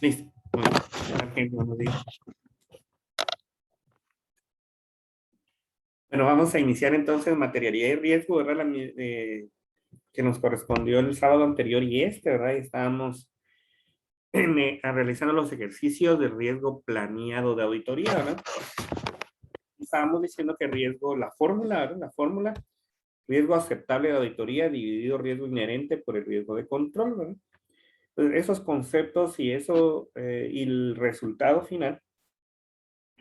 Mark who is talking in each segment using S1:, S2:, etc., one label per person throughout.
S1: Listo. Buenos días. Bueno, vamos a iniciar entonces materialidad y riesgo, ¿verdad? Que nos correspondió el sábado anterior y ¿verdad? Estábamos realizando los ejercicios de riesgo planeado de auditoría, ¿verdad? Estábamos diciendo que riesgo, la fórmula, ¿verdad? La fórmula, riesgo aceptable de auditoría dividido riesgo inherente por el riesgo de control, ¿verdad? Entonces, esos conceptos y eso, y el resultado final,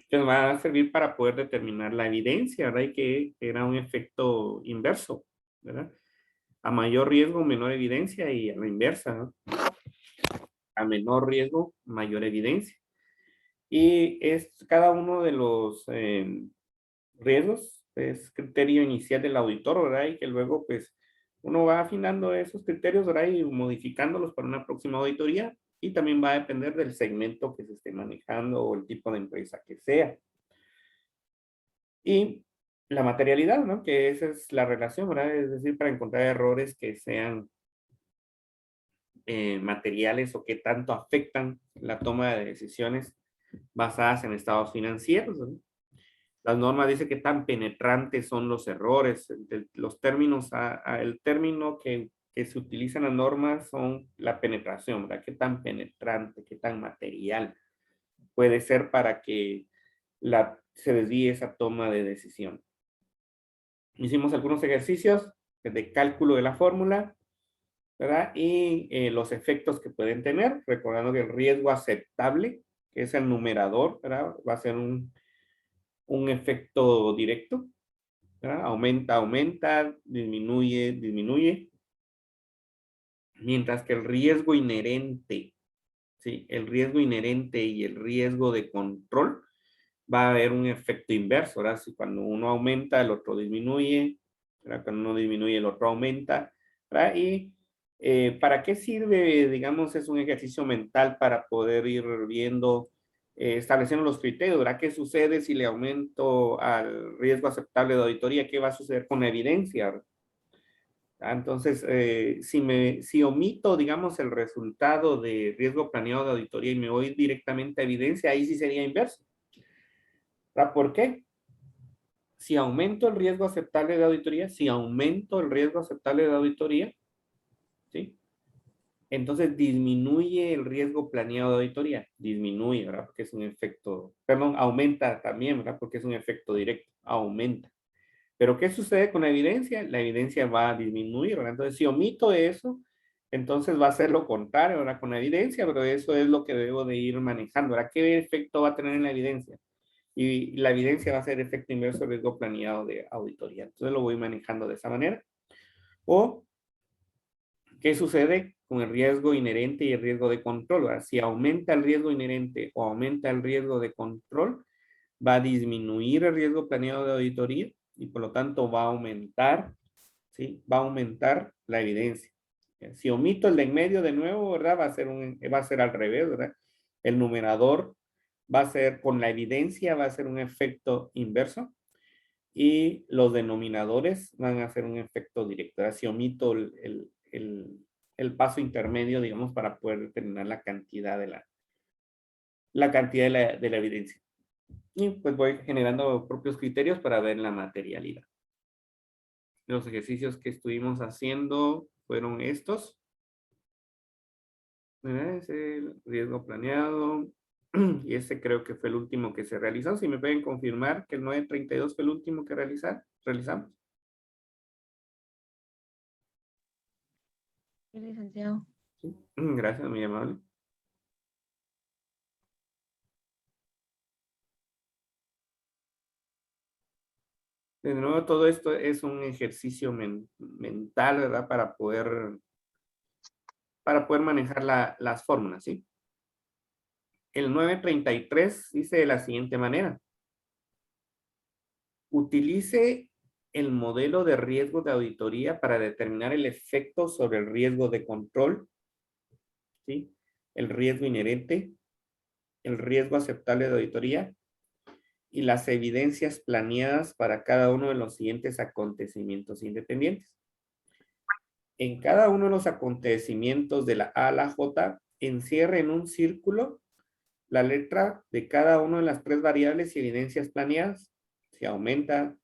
S1: que nos va a servir para poder determinar la evidencia, ¿verdad? Y que era un efecto inverso, ¿verdad? A mayor riesgo, menor evidencia y a la inversa, ¿no? A menor riesgo, mayor evidencia. Y cada uno de los riesgos es criterio inicial del auditor, ¿verdad? Y que luego, pues, uno va afinando esos criterios, ¿verdad? Y modificándolos para una próxima auditoría. Y también va a depender del segmento que se esté manejando o el tipo de empresa que sea. Y la materialidad, ¿no? Que esa es la relación, ¿verdad? Es decir, para encontrar errores que sean materiales o que tanto afectan la toma de decisiones basadas en estados financieros, ¿no? Las normas dicen que tan penetrantes son los errores. Los términos, el término que se utiliza en las normas son la penetración, ¿verdad? Qué tan penetrante, qué tan material puede ser para que se desvíe esa toma de decisión. Hicimos algunos ejercicios de cálculo de la fórmula, ¿verdad? Y los efectos que pueden tener, recordando que el riesgo aceptable, que es el numerador, ¿verdad? Va a ser un efecto directo, ¿verdad? Aumenta, aumenta, disminuye, disminuye. Mientras que el riesgo inherente, ¿sí? El riesgo inherente y el riesgo de control va a haber un efecto inverso, ¿verdad? Si cuando uno aumenta, el otro disminuye, ¿verdad? Cuando uno disminuye, el otro aumenta, ¿verdad? Y ¿para qué sirve, digamos, es un ejercicio mental para poder ir viendo, estableciendo los criterios, ¿verdad? ¿Qué sucede si le aumento al riesgo aceptable de auditoría? ¿Qué va a suceder con la evidencia? ¿Verdad? Entonces, si omito, digamos, el resultado de riesgo planeado de auditoría y me voy directamente a evidencia, ahí sí sería inverso. ¿Verdad? ¿Por qué? Si aumento el riesgo aceptable de auditoría, si aumento el riesgo aceptable de auditoría, ¿sí? Entonces disminuye el riesgo planeado de auditoría, disminuye, ¿verdad? Porque es un efecto, perdón, aumenta también, ¿verdad? Porque es un efecto directo, aumenta. Pero ¿qué sucede con la evidencia? La evidencia va a disminuir, ¿verdad? Entonces, si omito eso, entonces va a ser lo contrario, ¿verdad? Con la evidencia, pero eso es lo que debo de ir manejando, ¿verdad? ¿Qué efecto va a tener en la evidencia? Y la evidencia va a ser efecto inverso al riesgo planeado de auditoría. Entonces lo voy manejando de esa manera. O, ¿qué sucede con el riesgo inherente y el riesgo de control? ¿Verdad? Si aumenta el riesgo inherente o aumenta el riesgo de control, va a disminuir el riesgo planeado de auditoría y por lo tanto va a aumentar, ¿sí? Va a aumentar la evidencia. Si omito el de en medio de nuevo, ¿verdad? Va a ser al revés, ¿verdad? El numerador va a ser, con la evidencia, va a ser un efecto inverso y los denominadores van a ser un efecto directo. ¿Verdad? Si omito el paso intermedio, digamos, para poder determinar la cantidad la cantidad de la evidencia. Y pues voy generando propios criterios para ver la materialidad. Los ejercicios que estuvimos haciendo fueron estos. Es el riesgo planeado. Y este creo que fue el último que se realizó. Si me pueden confirmar que el 932 fue el último que realizamos.
S2: Sí, licenciado.
S1: Sí. Gracias, muy amable. De nuevo, todo esto es un ejercicio mental, ¿verdad? Para poder manejar las fórmulas, ¿sí? El 933 dice de la siguiente manera. Utilice el modelo de riesgo de auditoría para determinar el efecto sobre el riesgo de control, ¿sí? El riesgo inherente, el riesgo aceptable de auditoría y las evidencias planeadas para cada uno de los siguientes acontecimientos independientes. En cada uno de los acontecimientos de la A a la J encierre en un círculo la letra de cada una de las tres variables y evidencias planeadas. Si aumenta,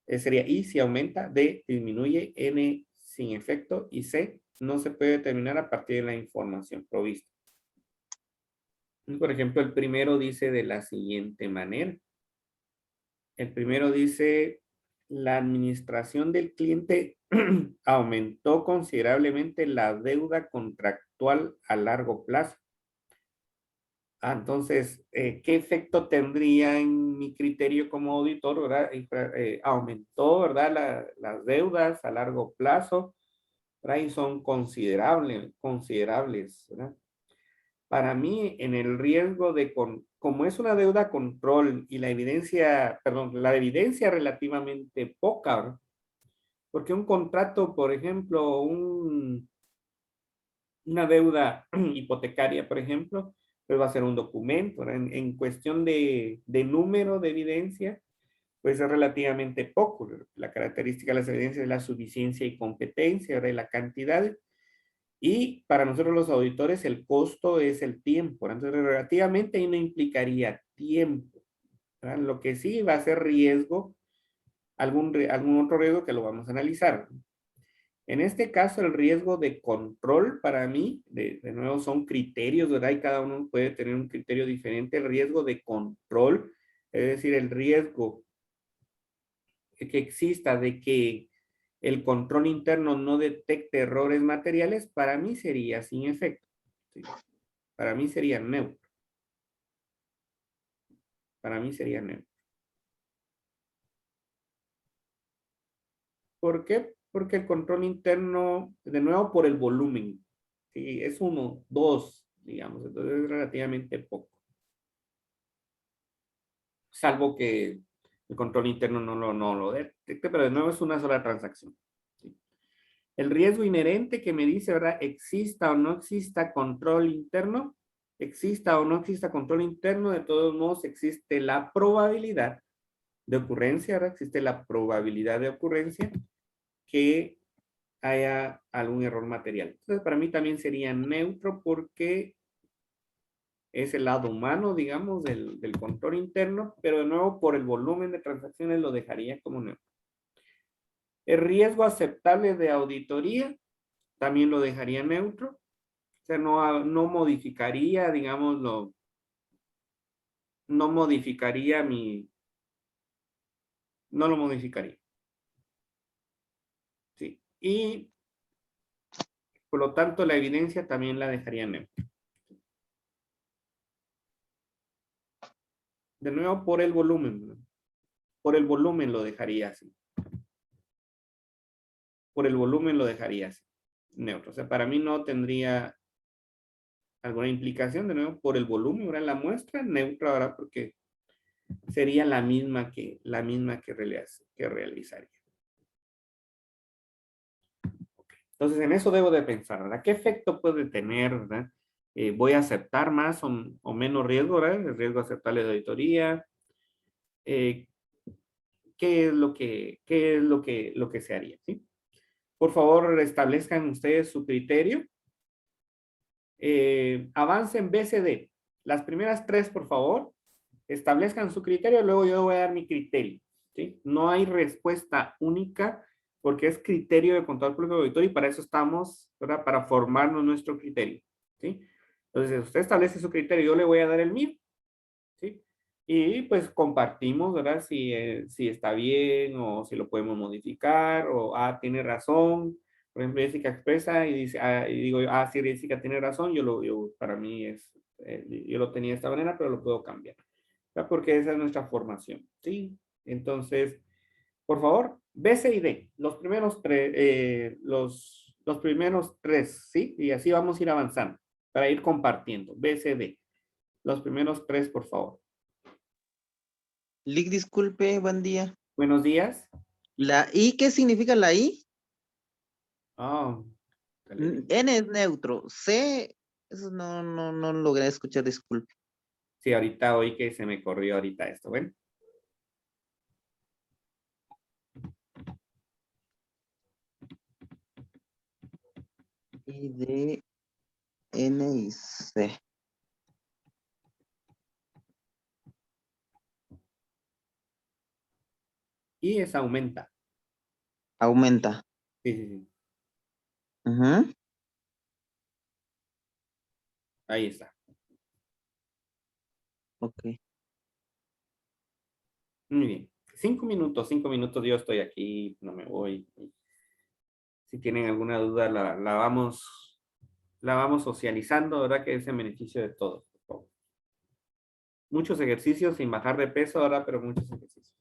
S1: sería I si aumenta, D disminuye, N sin efecto y C no se puede determinar a partir de la información provista. Por ejemplo, el primero dice de la siguiente manera. El primero dice, la administración del cliente aumentó considerablemente la deuda contractual a largo plazo. Entonces, ¿qué efecto tendría en mi criterio como auditor, verdad? Aumentó, ¿verdad? Las deudas a largo plazo, ¿verdad? Y son considerables, ¿verdad? Para mí, en el riesgo de, como es una deuda control y la evidencia, perdón, la evidencia relativamente poca, ¿verdad? Porque un contrato, por ejemplo, una deuda hipotecaria, por ejemplo, pues va a ser un documento, ¿verdad? En cuestión de número de evidencia, pues es relativamente poco. La característica de las evidencias es la suficiencia y competencia, ¿verdad? Y la cantidad. Y para nosotros los auditores el costo es el tiempo. Entonces, relativamente ahí no implicaría tiempo, ¿verdad? Lo que sí va a ser riesgo, algún otro riesgo que lo vamos a analizar. En este caso, el riesgo de control para mí, de nuevo, son criterios, ¿verdad? Y cada uno puede tener un criterio diferente. El riesgo de control, es decir, el riesgo que exista de que el control interno no detecte errores materiales, para mí sería sin efecto. ¿Sí? Para mí sería neutro. Para mí sería neutro. ¿Por qué? Porque el control interno, de nuevo, por el volumen. ¿Sí? Es 1, 2, digamos. Entonces es relativamente poco. Salvo que el control interno no lo detecte, pero de nuevo es una sola transacción. ¿Sí? El riesgo inherente que me dice, ¿verdad? Exista o no exista control interno, exista o no exista control interno, de todos modos existe la probabilidad de ocurrencia, ¿verdad? Existe la probabilidad de ocurrencia que haya algún error material. Entonces, para mí también sería neutro porque es el lado humano, digamos, del control interno, pero de nuevo por el volumen de transacciones lo dejaría como neutro. El riesgo aceptable de auditoría también lo dejaría neutro. O sea, no modificaría, digámoslo, no modificaría no lo modificaría. Sí. Y por lo tanto la evidencia también la dejaría neutra. De nuevo por el volumen, ¿no? Por el volumen lo dejaría así. Por el volumen lo dejaría así, neutro. O sea, para mí no tendría alguna implicación, de nuevo, por el volumen, ¿verdad? La muestra neutra, ¿verdad? Porque sería la misma que realizaría. Entonces, en eso debo de pensar, ¿verdad? ¿Qué efecto puede tener, ¿verdad? ¿Voy a aceptar más o menos riesgo, ¿verdad? El riesgo aceptable de auditoría. ¿Qué es lo que se haría, ¿sí? Por favor, establezcan ustedes su criterio. Avancen BCD. Las primeras tres, por favor, establezcan su criterio, luego yo voy a dar mi criterio, ¿sí? No hay respuesta única porque es criterio de control público auditor y para eso estamos, ¿verdad? Para formarnos nuestro criterio, ¿sí? Entonces, usted establece su criterio, yo le voy a dar el mío, ¿sí? Y pues compartimos, ¿verdad? Si está bien o si lo podemos modificar o, tiene razón. Por ejemplo, Jessica expresa y dice, y digo, sí, Jessica tiene razón, para mí yo lo tenía de esta manera, pero lo puedo cambiar. ¿Verdad? Porque esa es nuestra formación, ¿sí? Entonces, por favor, B, C y D, los primeros tres, los primeros tres, ¿sí? Y así vamos a ir avanzando para ir compartiendo. B, C, D. Los primeros tres, por favor.
S2: Lick, disculpe, buen día.
S1: Buenos días.
S2: ¿La I qué significa la I?
S1: Oh,
S2: N es neutro. C, eso no logré escuchar, disculpe.
S1: sí, ahorita oí que se me corrió ahorita esto. Bueno.
S2: I, D, N.
S1: Y esa aumenta.
S2: Aumenta.
S1: Sí, sí, sí.
S2: Ujú.
S1: Ahí está.
S2: Ok.
S1: Muy bien. 5 minutos, 5 minutos. Yo estoy aquí, no me voy. Si tienen alguna duda, la vamos socializando, ¿verdad? Que es en beneficio de todos. Muchos ejercicios sin bajar de peso ahora, pero muchos ejercicios.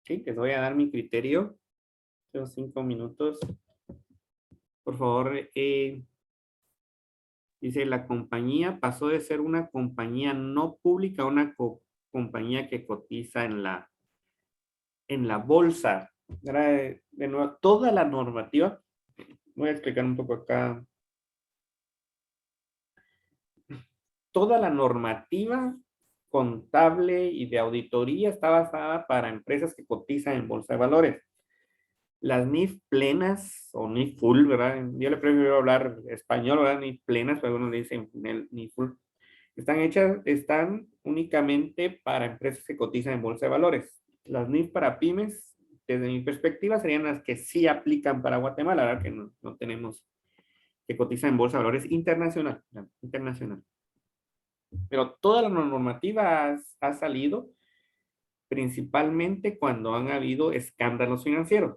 S1: Ok, les voy a dar mi criterio. Tengo 5 minutos. Por favor, dice, la compañía pasó de ser una compañía no pública a una compañía que cotiza en la bolsa. Ahora, de nuevo, toda la normativa, voy a explicar un poco acá. Toda la normativa contable y de auditoría está basada para empresas que cotizan en bolsa de valores. Las NIF plenas o NIF full, ¿verdad? Yo le prefiero hablar español, ¿verdad? NIF plenas, pero algunos le dicen NIF full. Están únicamente para empresas que cotizan en bolsa de valores. Las NIF para pymes, desde mi perspectiva, serían las que sí aplican para Guatemala, ¿verdad? Que no tenemos, que cotizan en bolsa de valores internacional, internacional. Pero toda la normativa ha salido principalmente cuando han habido escándalos financieros.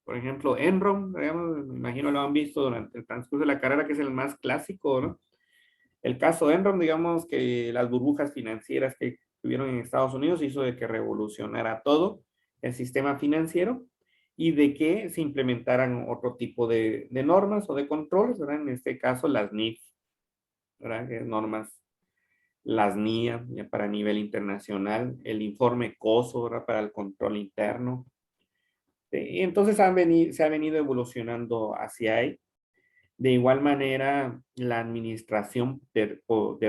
S1: Por ejemplo, Enron, digamos, me imagino lo han visto durante el transcurso de la carrera, que es el más clásico, ¿no? El caso Enron, digamos que las burbujas financieras que tuvieron en Estados Unidos hizo de que revolucionara todo el sistema financiero y de que se implementaran otro tipo de normas o de controles, ¿verdad? En este caso las NIF, ¿verdad? Que es normas, las NIA ya para nivel internacional, el informe COSO, ¿verdad? Para el control interno. Y entonces se ha venido evolucionando hacia ahí. De igual manera, la administración de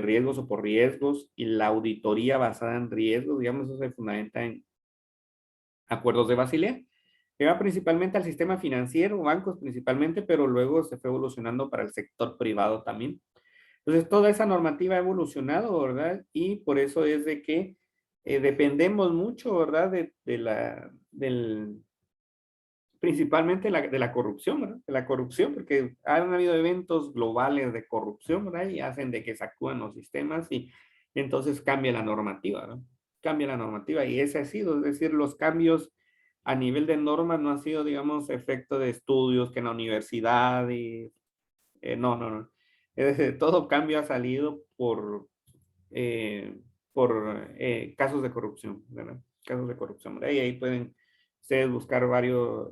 S1: riesgos o por riesgos y la auditoría basada en riesgos, digamos, eso se fundamenta en acuerdos de Basilea, que va principalmente al sistema financiero, bancos principalmente, pero luego se fue evolucionando para el sector privado también. Entonces, toda esa normativa ha evolucionado, ¿verdad? Y por eso es de que dependemos mucho, ¿verdad? Principalmente de la corrupción, ¿verdad? De la corrupción, porque han habido eventos globales de corrupción, ¿verdad? Y hacen de que se actúen los sistemas y entonces cambia la normativa, ¿no? Cambia la normativa y ese ha sido, es decir, los cambios a nivel de normas no ha sido, digamos, efecto de estudios que en la universidad y no. Es decir, todo cambio ha salido eh, por casos de corrupción, ¿verdad? Casos de corrupción, ¿verdad? Y ahí pueden ustedes buscar varios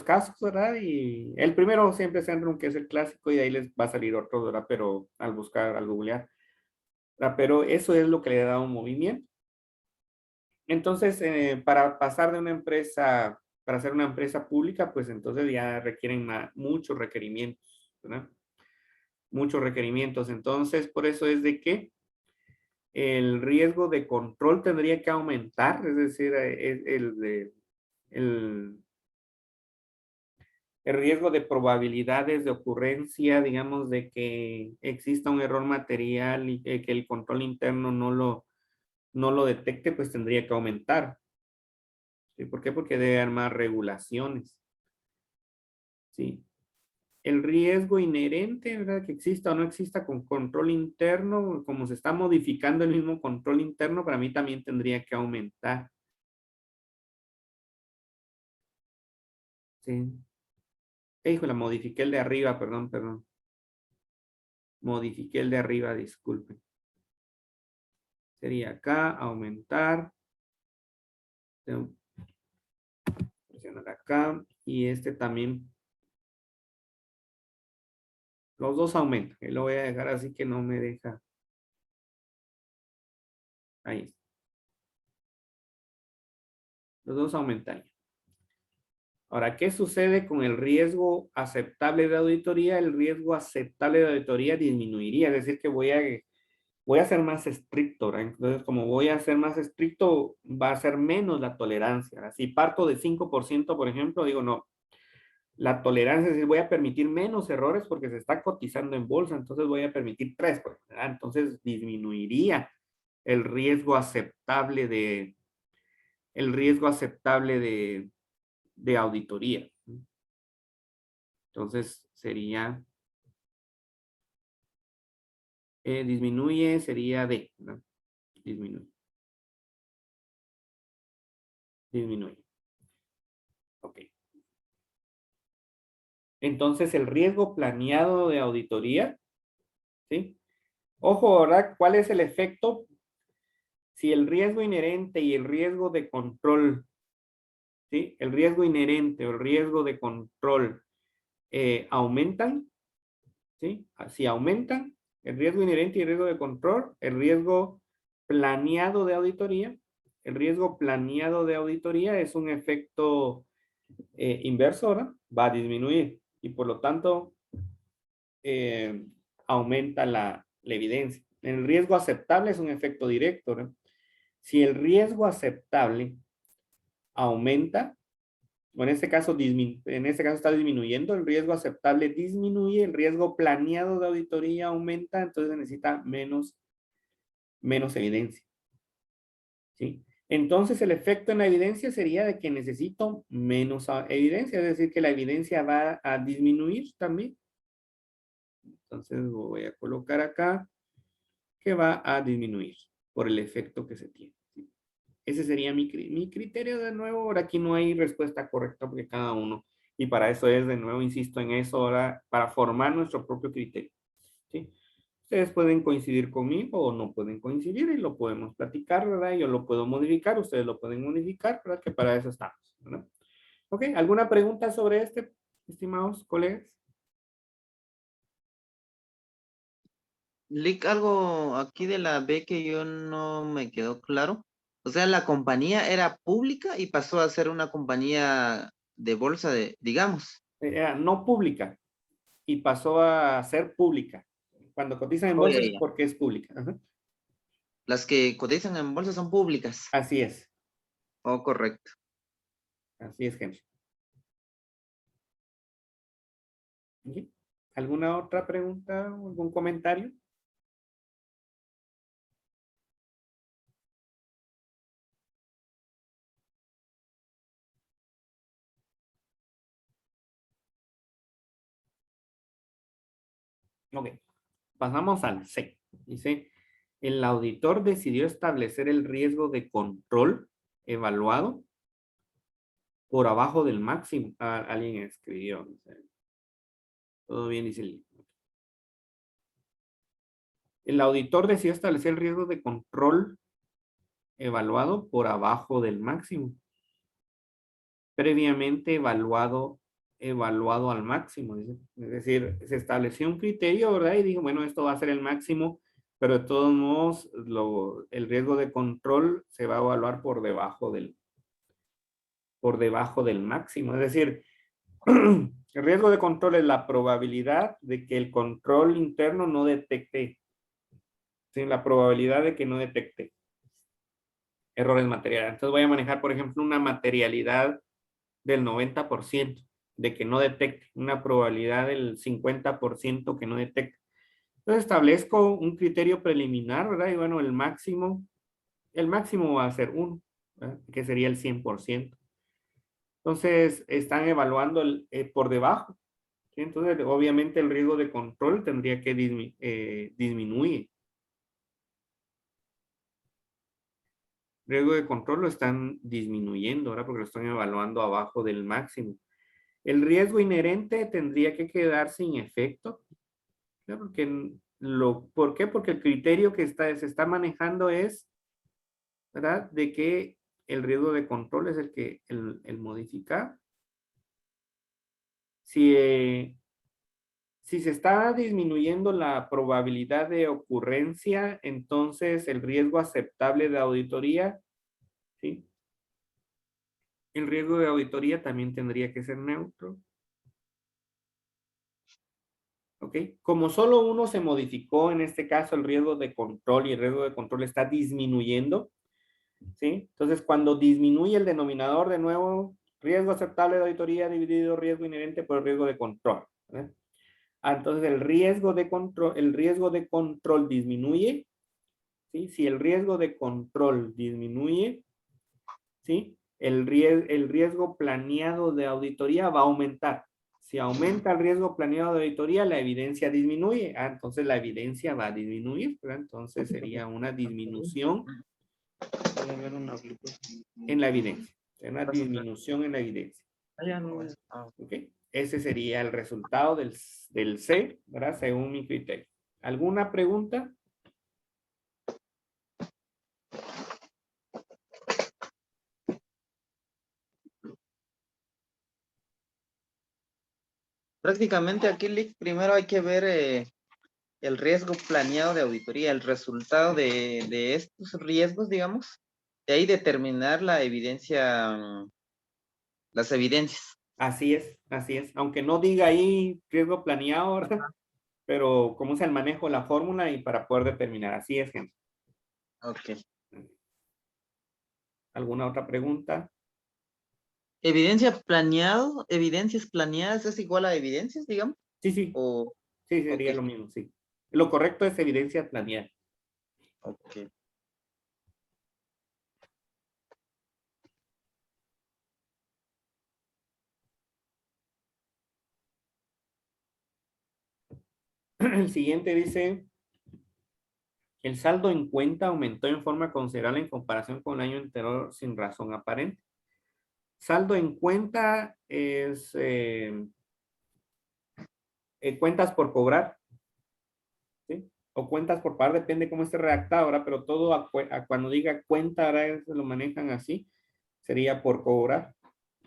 S1: casos, ¿verdad? Y el primero siempre es Enron, que es el clásico, y de ahí les va a salir otro, ¿verdad? Pero al buscar, al googlear, ¿verdad? Pero eso es lo que le da un movimiento. Entonces, para pasar de una empresa, para ser una empresa pública, pues entonces ya requieren muchos requerimientos, ¿verdad? Muchos requerimientos. Entonces, por eso es de que el riesgo de control tendría que aumentar, es decir, el riesgo de probabilidades de ocurrencia, digamos, de que exista un error material y que el control interno no lo detecte, pues tendría que aumentar. ¿Sí? ¿Por qué? Porque debe haber más regulaciones. ¿Sí? El riesgo inherente, ¿verdad? Que exista o no exista con control interno, como se está modificando el mismo control interno, para mí también tendría que aumentar. Sí. Híjole, modifiqué el de arriba, perdón. Modifiqué el de arriba, disculpen. Sería acá, aumentar. Presionar acá. Y este también. Los dos aumentan. Lo voy a dejar así que no me deja. Ahí está. Los dos aumentan. Ahora, ¿qué sucede con el riesgo aceptable de auditoría? El riesgo aceptable de auditoría disminuiría. Es decir, que voy a ser más estricto, ¿verdad? Entonces, como voy a ser más estricto, va a ser menos la tolerancia, ¿verdad? Si parto de 5%, por ejemplo, digo, no, la tolerancia es decir, voy a permitir menos errores porque se está cotizando en bolsa, entonces voy a permitir 3, ¿verdad? Entonces disminuiría el riesgo aceptable de auditoría. Entonces sería, disminuye, sería D, ¿no? Disminuye. Ok. Entonces el riesgo planeado de auditoría, ¿sí? Ojo, ¿verdad? ¿Cuál es el efecto? Si el riesgo inherente y el riesgo de control, ¿sí? El riesgo inherente o el riesgo de control aumentan, ¿sí? Si aumentan, el riesgo inherente y el riesgo de control, el riesgo planeado de auditoría, el riesgo planeado de auditoría es un efecto inverso, ¿verdad? Va a disminuir y por lo tanto aumenta la evidencia. El riesgo aceptable es un efecto directo, ¿no? Si el riesgo aceptable aumenta, o en este caso está disminuyendo, el riesgo aceptable disminuye, el riesgo planeado de auditoría aumenta, entonces se necesita menos evidencia. ¿Sí? Entonces el efecto en la evidencia sería de que necesito menos evidencia, es decir, que la evidencia va a disminuir también. Entonces voy a colocar acá que va a disminuir por el efecto que se tiene. ¿Sí? Ese sería mi criterio de nuevo. Ahora aquí no hay respuesta correcta porque cada uno. Y para eso es, de nuevo, insisto en eso, ahora para formar nuestro propio criterio. ¿Sí? Ustedes pueden coincidir conmigo o no pueden coincidir y lo podemos platicar, ¿verdad? Yo lo puedo modificar, ustedes lo pueden modificar, ¿verdad? Que para eso estamos, ¿verdad? Ok, ¿alguna pregunta sobre este, estimados colegas?
S2: Lick, algo aquí de la B que yo no me quedó claro. O sea, la compañía era pública y pasó a ser una compañía de bolsa digamos.
S1: Era no pública y pasó a ser pública. Cuando cotizan en
S2: Oh, ya,
S1: bolsa es
S2: ya.
S1: porque es pública. Ajá.
S2: Las que cotizan en bolsa son públicas.
S1: Así es.
S2: Oh, correcto.
S1: Así es, Henry. ¿Sí? ¿Alguna otra pregunta o algún comentario? Ok. Pasamos al C. Dice, el auditor decidió establecer el riesgo de control evaluado por abajo del máximo. Alguien escribió. Dice, todo bien, dice el libro. El auditor decidió establecer el riesgo de control evaluado por abajo del máximo. Previamente evaluado al máximo. Es decir, se estableció un criterio, ¿verdad? Y dijo, bueno, esto va a ser el máximo, pero de todos modos, el riesgo de control se va a evaluar por debajo del máximo. Es decir, el riesgo de control es la probabilidad de que el control interno no detecte, ¿sí? La probabilidad de que no detecte errores materiales. Entonces voy a manejar, por ejemplo, una materialidad del 90% de que no detecte, una probabilidad del 50% que no detecte. Entonces establezco un criterio preliminar, ¿verdad? Y bueno, el máximo va a ser 1, ¿verdad? Que sería el 100%. Entonces están evaluando por debajo, ¿sí? Entonces obviamente el riesgo de control tendría que disminuir. El riesgo de control lo están disminuyendo, ¿verdad? Porque lo están evaluando abajo del máximo. El riesgo inherente tendría que quedar sin efecto, ¿no? ¿Por qué? Porque el criterio que se está manejando es, ¿verdad? De que el riesgo de control es el modificar. Si se está disminuyendo la probabilidad de ocurrencia, entonces el riesgo aceptable de auditoría, ¿sí? El riesgo de auditoría también tendría que ser neutro. ¿Ok? Como solo uno se modificó, en este caso el riesgo de control y el riesgo de control está disminuyendo, ¿sí? Entonces, cuando disminuye el denominador, de nuevo, riesgo aceptable de auditoría dividido riesgo inherente por el riesgo de control. ¿Eh? Entonces, el riesgo de control disminuye, ¿sí? Si el riesgo de control disminuye, ¿sí? El riesgo planeado de auditoría va a aumentar. Si aumenta el riesgo planeado de auditoría, la evidencia disminuye. Entonces la evidencia va a disminuir, ¿verdad? Entonces sería una disminución en la evidencia. Una disminución en la evidencia. ¿Ok? Ese sería el resultado del C, ¿verdad? Según mi criterio. ¿Alguna pregunta?
S2: Prácticamente aquí, Lick, primero hay que ver el riesgo planeado de auditoría, el resultado de estos riesgos, digamos. De ahí determinar la evidencia, las evidencias.
S1: Así es, así es. Aunque no diga ahí riesgo planeado, ¿verdad? Pero cómo es el manejo de la fórmula y para poder determinar. Así es, gente.
S2: Ok.
S1: ¿Alguna otra pregunta?
S2: Evidencias planeadas es igual a evidencias, digamos.
S1: Sí, sí,
S2: O,
S1: sí,
S2: ok,
S1: sería lo mismo, sí. Lo correcto es evidencia planeada.
S2: ok.
S1: El siguiente dice, el saldo en cuenta aumentó en forma considerable en comparación con el año anterior sin razón aparente. Saldo en cuenta es cuentas por cobrar, ¿sí? O cuentas por pagar, depende cómo esté redactado, ahora, pero todo cuando diga cuenta, ahora se lo manejan así, sería por cobrar.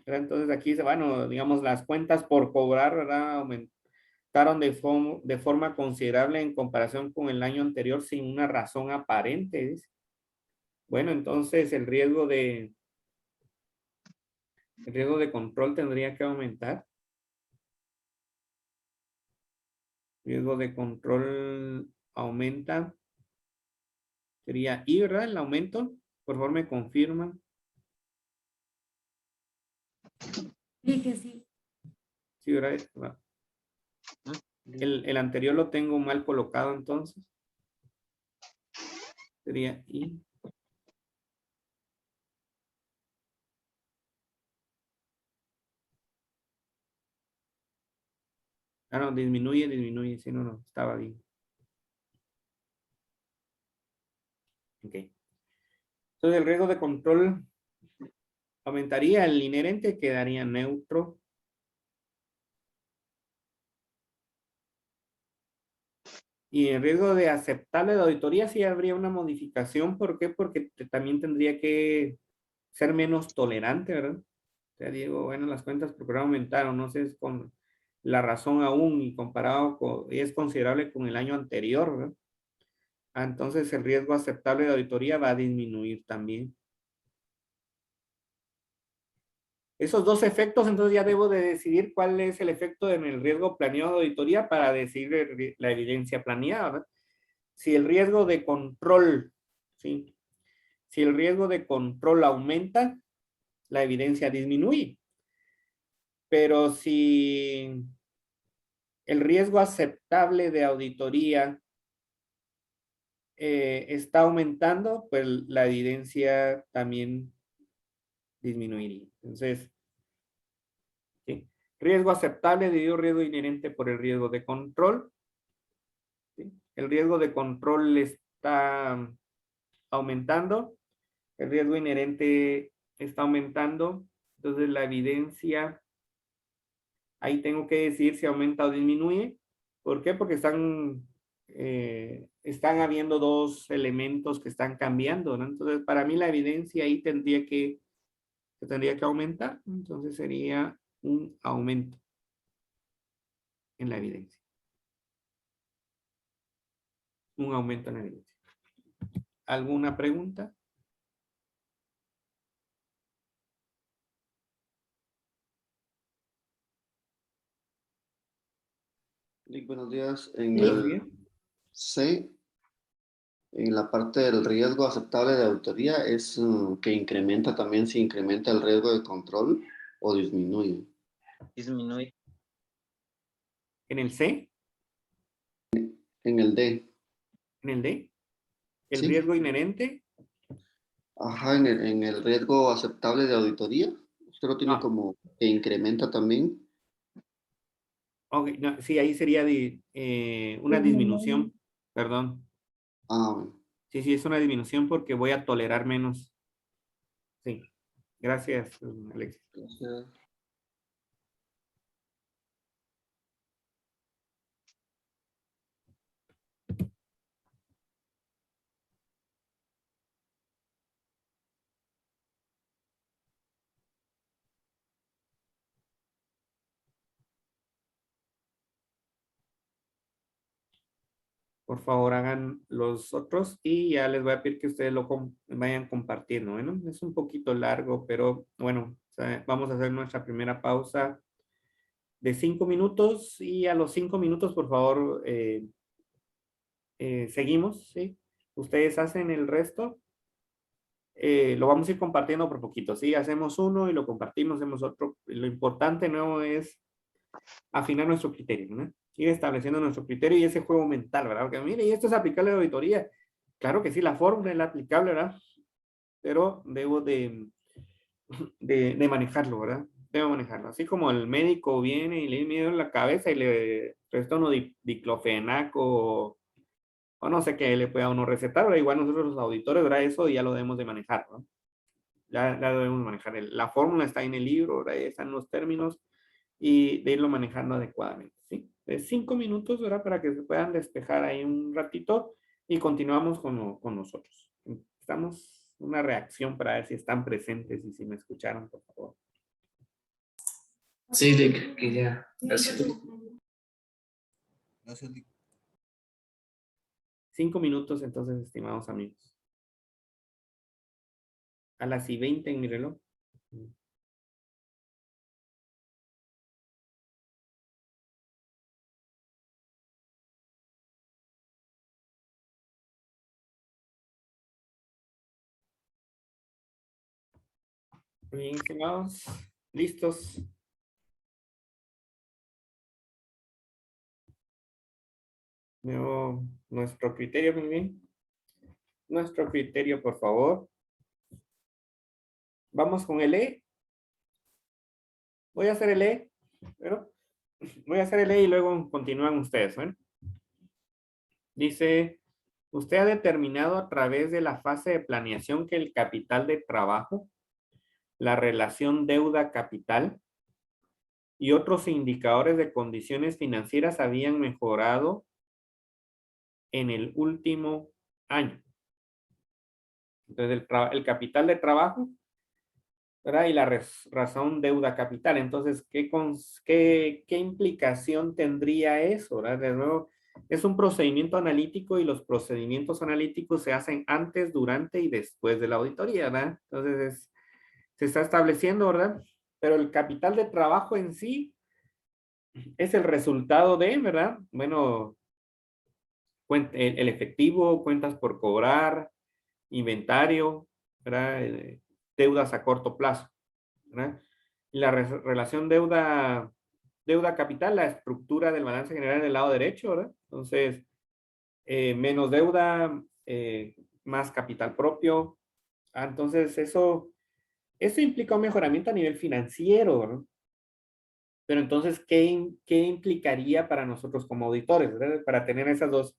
S1: ¿Verdad? Entonces aquí se bueno, digamos, las cuentas por cobrar, ¿verdad? Aumentaron de forma considerable en comparación con el año anterior sin una razón aparente, dice. Bueno, entonces el riesgo de control tendría que aumentar. Riesgo de control aumenta. Sería I, ¿verdad? El aumento. Por favor, me confirma.
S3: Sí, que sí.
S1: Sí, ¿verdad? El anterior lo tengo mal colocado, entonces. Sería I. Ah, no, disminuye. Sí, no, estaba bien. Ok. Entonces, el riesgo de control aumentaría, el inherente quedaría neutro. Y el riesgo de aceptable de auditoría sí habría una modificación. ¿Por qué? Porque también tendría que ser menos tolerante, ¿verdad? O sea, digo, bueno, las cuentas por programa aumentaron, no sé, es con la razón aún y comparado con, es considerable con el año anterior, ¿verdad? Ah, entonces el riesgo aceptable de auditoría va a disminuir también. Esos dos efectos, entonces ya debo de decidir cuál es el efecto en el riesgo planeado de auditoría para decidir la evidencia planeada, ¿verdad? Si el riesgo de control, ¿sí? Si el riesgo de control aumenta, la evidencia disminuye. Pero si el riesgo aceptable de auditoría está aumentando, pues la evidencia también disminuiría. Entonces, ¿sí? Riesgo aceptable dividido riesgo inherente por el riesgo de control. ¿Sí? El riesgo de control está aumentando, el riesgo inherente está aumentando, entonces la evidencia, ahí tengo que decir si aumenta o disminuye. ¿Por qué? Porque están habiendo dos elementos que están cambiando, ¿no? Entonces, para mí la evidencia ahí tendría que aumentar, entonces sería un aumento en la evidencia. Un aumento en la evidencia. ¿Alguna pregunta?
S4: Lick, buenos días. En
S1: Buenos
S4: el
S1: días.
S4: C, en la parte del riesgo aceptable de auditoría, es que incrementa también si incrementa el riesgo de control o disminuye.
S2: Disminuye.
S1: En el C,
S4: En el D,
S1: en el D, el
S4: sí.
S1: riesgo inherente.
S4: Ajá, en el riesgo aceptable de auditoría, usted lo tiene
S1: Ah,
S4: como que incrementa también.
S1: ok, no, sí, ahí sería una disminución, perdón.
S4: Ah, bueno.
S1: Sí, sí, es una disminución porque voy a tolerar menos. Sí, gracias, Alex.
S4: Gracias.
S1: Por favor, hagan los otros y ya les voy a pedir que ustedes lo vayan compartiendo. Bueno, es un poquito largo, pero bueno, o sea, vamos a hacer nuestra primera pausa de 5 minutos y a los 5 minutos, por favor, seguimos, ¿sí? Ustedes hacen el resto. Lo vamos a ir compartiendo por poquito, ¿sí? Hacemos uno y lo compartimos, hacemos otro. Lo importante nuevo es afinar nuestro criterio, ¿no? Ir estableciendo nuestro criterio y ese juego mental, ¿verdad? Porque mire, y esto es aplicable a la auditoría. Claro que sí, la fórmula es la aplicable, ¿verdad? Pero debo de manejarlo, ¿verdad? Debo manejarlo. Así como el médico viene y le mide en la cabeza y le receta uno diclofenaco o no sé qué le pueda uno recetar, ¿verdad? Igual nosotros los auditores, ¿verdad? Eso ya lo debemos de manejar, ¿no? Ya debemos manejar. La fórmula está en el libro, ¿verdad? Están los términos y de irlo manejando adecuadamente, ¿sí? De 5 minutos, ¿verdad? Para que se puedan despejar ahí un ratito y continuamos con nosotros. Estamos una reacción para ver si están presentes y si me escucharon, por favor.
S5: Sí, Lick, que ya. Gracias.
S6: Gracias, Lick.
S1: 5 minutos entonces, estimados amigos. A las y 20 en mi reloj. Bien, estimados, listos. Nuestro criterio, muy bien. Nuestro criterio, por favor. Vamos con el E. Voy a hacer el E, pero voy a hacer el E y luego continúan ustedes, ¿eh? Dice, usted ha determinado a través de la fase de planeación que el capital de trabajo, la relación deuda-capital y otros indicadores de condiciones financieras habían mejorado en el último año. Entonces, el capital de trabajo, ¿verdad? Y la razón deuda capital. Entonces, ¿qué implicación tendría eso? ¿Verdad? De nuevo, es un procedimiento analítico y los procedimientos analíticos se hacen antes, durante y después de la auditoría, ¿verdad? Entonces, se está estableciendo, ¿verdad? Pero el capital de trabajo en sí es el resultado de, ¿verdad? Bueno, el efectivo, cuentas por cobrar, inventario, ¿verdad? Deudas a corto plazo, ¿verdad? Y la relación deuda-capital, la estructura del balance general del lado derecho, ¿verdad? Entonces, menos deuda, más capital propio. Entonces, eso implica un mejoramiento a nivel financiero, ¿verdad? Pero entonces, ¿qué implicaría para nosotros como auditores, ¿verdad? Para tener esas dos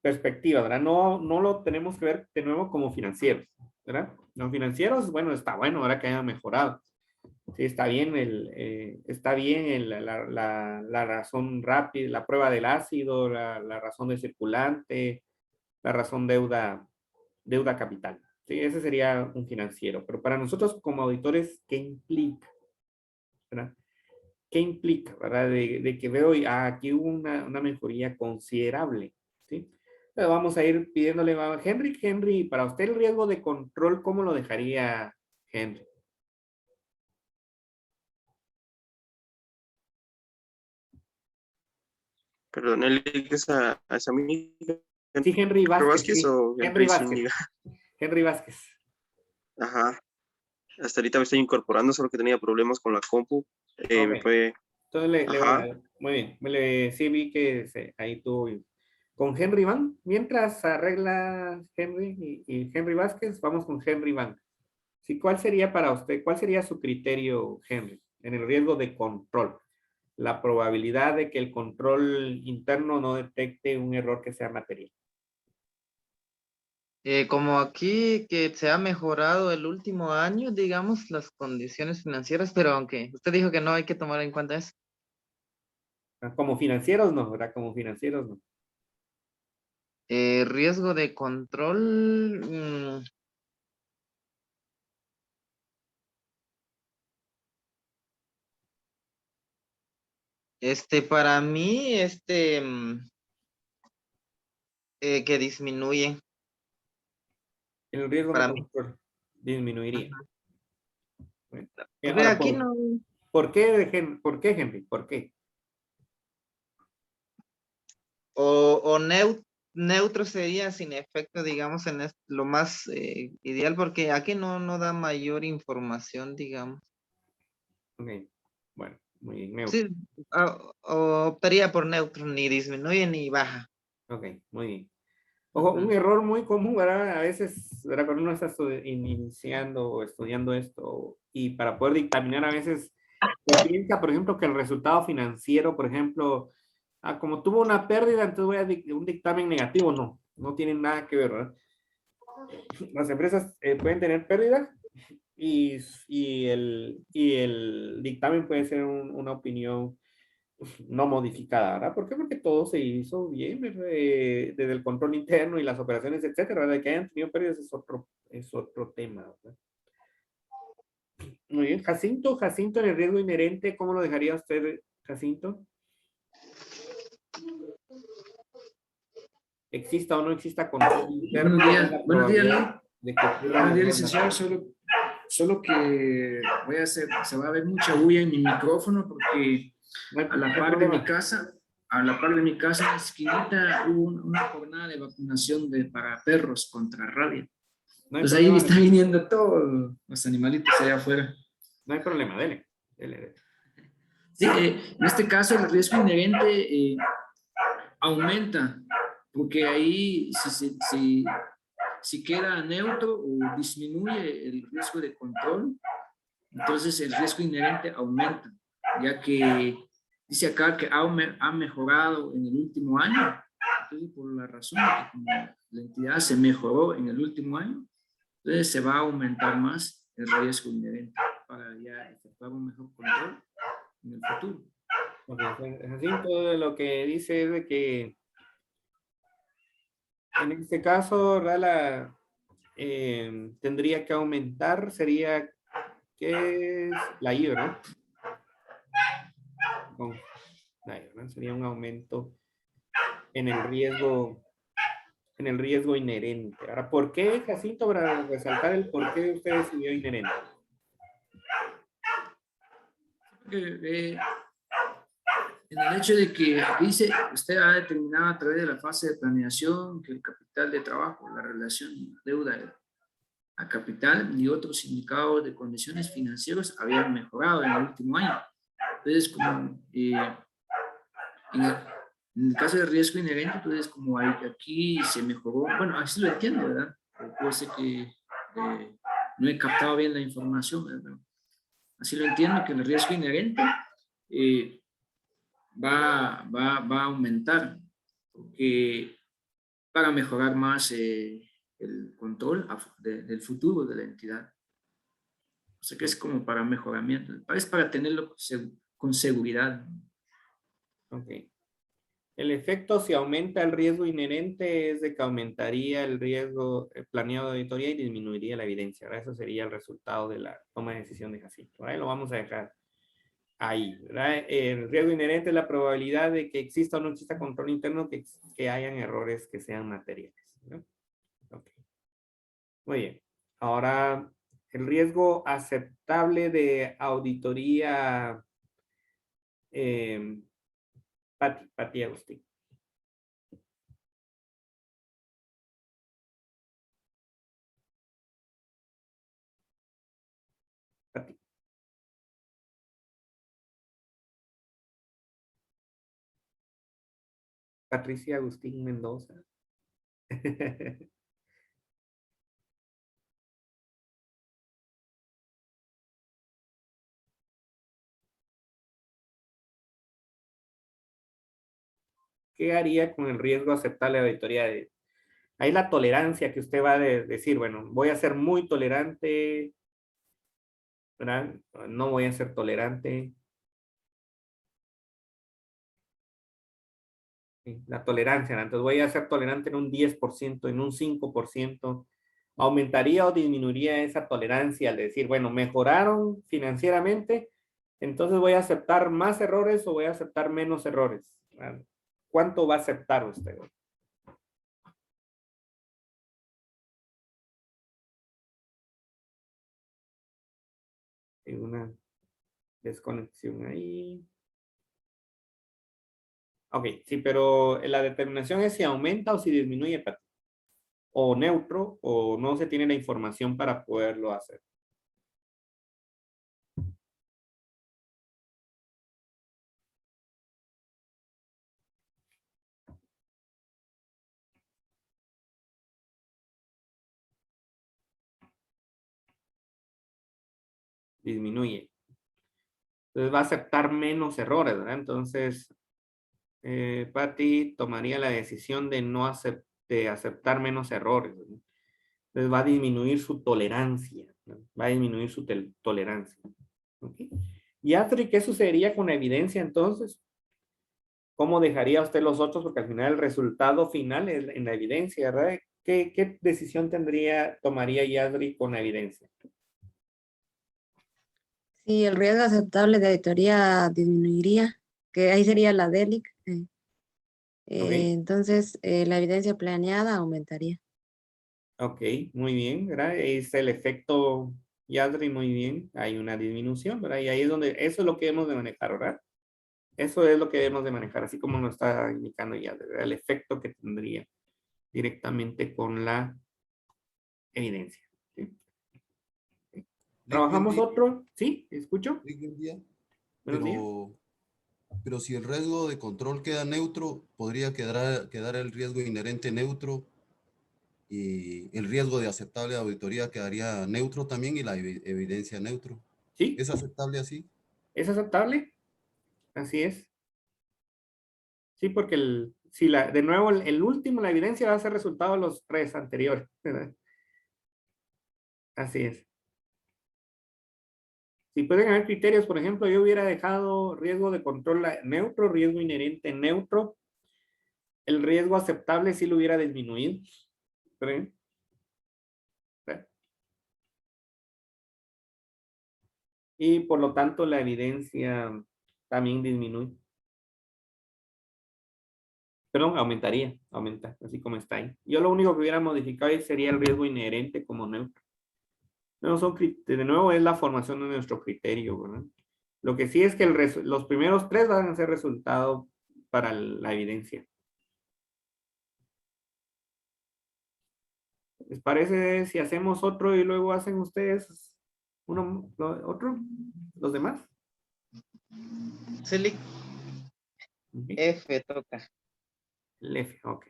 S1: perspectivas, ¿verdad? No lo tenemos que ver de nuevo como financieros, ¿verdad? Los financieros, bueno, está bueno ahora que hayan mejorado. Sí, está bien, la razón rápida, la prueba del ácido, la razón de circulante, la razón deuda capital. Sí, ese sería un financiero. Pero para nosotros como auditores, ¿qué implica? ¿Verdad? ¿Qué implica? ¿Verdad? De que veo aquí hubo una mejoría considerable. ¿Sí? Pero vamos a ir pidiéndole a Henry, para usted el riesgo de control, ¿cómo lo dejaría Henry?
S7: Perdón, ¿el Lick es a esa amiga?
S1: Sí, Henry Vázquez.
S7: Vázquez
S1: Sí.
S7: o
S1: Henry
S7: Henry
S1: Vázquez.
S7: Zúñiga?
S1: Henry Vázquez.
S7: Ajá. Hasta ahorita me estoy incorporando, solo que tenía problemas con la compu.
S1: Ok.
S7: Me fue.
S1: Entonces
S7: Ajá.
S1: muy bien. Sí vi que ahí tuvo. Con Henry Van, mientras arregla Henry y Henry Vázquez, vamos con Henry Van. Sí, ¿cuál sería para usted, cuál sería su criterio, Henry, en el riesgo de control? La probabilidad de que el control interno no detecte un error que sea material.
S2: Como aquí que se ha mejorado el último año, digamos, las condiciones financieras, pero aunque usted dijo que no hay que tomar en cuenta eso.
S1: Como financieros no, ¿verdad? Como financieros no.
S2: Riesgo de control, para mí, que disminuyen
S1: El riesgo de
S2: para mí.
S1: control disminuiría. Bueno,
S2: Pues
S1: ahora,
S2: aquí no.
S1: ¿por qué, Henry? ¿Por qué?
S2: O neutro sería sin efecto, digamos, lo más ideal, porque aquí no da mayor información, digamos.
S1: Ok, bueno, muy bien, neutro.
S2: Sí, optaría por neutro, ni disminuye ni baja.
S1: Ok, muy bien. Ojo, un error muy común, ¿verdad? A veces, ¿verdad? Cuando uno está iniciando o estudiando esto y para poder dictaminar a veces, se piensa, por ejemplo, que el resultado financiero, por ejemplo, como tuvo una pérdida, entonces voy a un dictamen negativo. No, no tiene nada que ver, ¿verdad? Las empresas pueden tener pérdidas y el dictamen puede ser una opinión no modificada, ¿verdad? ¿Por qué? Porque todo se hizo bien desde el control interno y las operaciones, etcétera, ¿verdad? Que hayan tenido pérdidas es otro tema, ¿verdad? Muy bien. Jacinto, en el riesgo inherente, ¿cómo lo dejaría usted, Jacinto? ¿Exista o no exista control interno?
S5: Buenos días,
S1: ¿Cuál es la
S5: buenos días,
S1: probabilidad
S5: Ley.
S1: de que ocurra
S5: Buenos
S1: el
S5: días,
S1: error
S5: licenciado.
S1: natural?
S5: Solo que voy a hacer, se va a ver mucha bulla en mi micrófono porque a la
S1: No hay
S5: par de mi
S1: problema.
S5: casa, en la esquinita hubo una jornada de vacunación para perros contra rabia.
S1: No hay
S5: Entonces ahí
S1: problema.
S5: están viniendo todos los animalitos allá afuera.
S1: No hay problema, dele.
S5: Sí, en este caso el riesgo inherente aumenta, porque ahí si queda neutro o disminuye el riesgo de control, entonces el riesgo inherente aumenta, ya que dice acá que ha mejorado en el último año. Entonces, por la razón de que como la entidad se mejoró en el último año, entonces se va a aumentar más el riesgo inherente para ya efectuar un mejor control en el futuro.
S1: Jacinto lo que dice es de que en este caso, Rala, tendría que aumentar, sería, ¿qué es? La I, ¿verdad? Con la I, ¿verdad? Sería un aumento en el riesgo inherente. Ahora, ¿por qué, Jacinto, para resaltar el por qué usted decidió inherente?
S5: En el hecho de que dice, usted ha determinado a través de la fase de planeación que el capital de trabajo, la relación deuda a capital y otros indicados de condiciones financieras habían mejorado en el último año. Entonces, como en el caso de riesgo inherente, entonces como aquí se mejoró, bueno, así lo entiendo, ¿verdad? Puede ser que no he captado bien la información, ¿verdad? Así lo entiendo, que el riesgo inherente va a aumentar, porque para mejorar más el control del futuro de la entidad. O sea que es como para mejoramiento, es para tenerlo con seguridad.
S1: Ok. El efecto, si aumenta el riesgo inherente, es de que aumentaría el riesgo planeado de auditoría y disminuiría la evidencia. ¿Verdad? Eso sería el resultado de la toma de decisión de Jacinto. Ahí lo vamos a dejar ahí. ¿Verdad? El riesgo inherente es la probabilidad de que exista o no exista control interno, que hayan errores que sean materiales. ¿No? Okay. Muy bien. Ahora, el riesgo aceptable de auditoría. Pati Agustín. Pati. Patricia Agustín Mendoza. ¿Qué haría con el riesgo aceptable de auditoría? Ahí la tolerancia que usted va a decir, bueno, voy a ser muy tolerante, ¿verdad? No voy a ser tolerante. Sí, la tolerancia, ¿no? Entonces voy a ser tolerante en un 10%, en un 5%. ¿Aumentaría o disminuiría esa tolerancia al decir, bueno, mejoraron financieramente, entonces voy a aceptar más errores o voy a aceptar menos errores? ¿Verdad? ¿Cuánto va a aceptar usted? Hay una desconexión ahí. Ok, sí, pero la determinación es si aumenta o si disminuye, Pati. O neutro, o no se tiene la información para poderlo hacer. Disminuye. Entonces va a aceptar menos errores, ¿verdad? Entonces, Pati tomaría la decisión de no de aceptar menos errores, ¿verdad? Entonces va a disminuir su tolerancia, ¿no? Va a disminuir su tolerancia. ¿Okay? Y Astrid, ¿qué sucedería con la evidencia entonces? ¿Cómo dejaría usted los otros? Porque al final el resultado final es en la evidencia, ¿verdad? ¿Qué decisión tomaría Yadri con la evidencia?
S3: Sí, el riesgo aceptable de auditoría disminuiría, que ahí sería la DELIC.
S1: Ok.
S3: Entonces, la evidencia planeada aumentaría.
S1: Ok, muy bien, ¿verdad? Es el efecto Yadri, muy bien. Hay una disminución, ¿verdad? Y ahí es donde, eso es lo que debemos de manejar, ¿verdad? Eso es lo que debemos de manejar, así como nos está indicando Yadri, ¿verdad? El efecto que tendría directamente con la evidencia. ¿Sí?
S6: Rick, buen
S1: ¿Trabajamos
S6: día.
S1: otro? ¿Sí? ¿Escucho?
S6: Rick, buen día.
S1: Buenos días.
S6: Pero si el riesgo de control queda neutro, podría quedar el riesgo inherente neutro y el riesgo de aceptable auditoría quedaría neutro también y la evidencia neutro.
S1: ¿Sí?
S6: ¿Es aceptable así?
S1: ¿Es aceptable? Así es. Sí, porque de nuevo, el último, la evidencia va a ser resultado de los tres anteriores, ¿verdad? Así es. Si pueden haber criterios, por ejemplo, yo hubiera dejado riesgo de control neutro, riesgo inherente neutro. El riesgo aceptable sí lo hubiera disminuido. ¿Creen? Y por lo tanto la evidencia también disminuye. Perdón, aumenta, así como está ahí. Yo lo único que hubiera modificado ahí sería el riesgo inherente como neutro. No son, de nuevo es la formación de nuestro criterio, ¿verdad? Lo que sí es que los primeros tres van a ser resultado para la evidencia. ¿Les parece si hacemos otro y luego hacen ustedes otro? ¿Los demás?
S2: Celic,
S1: Ok.
S2: F toca.
S1: El F, ok.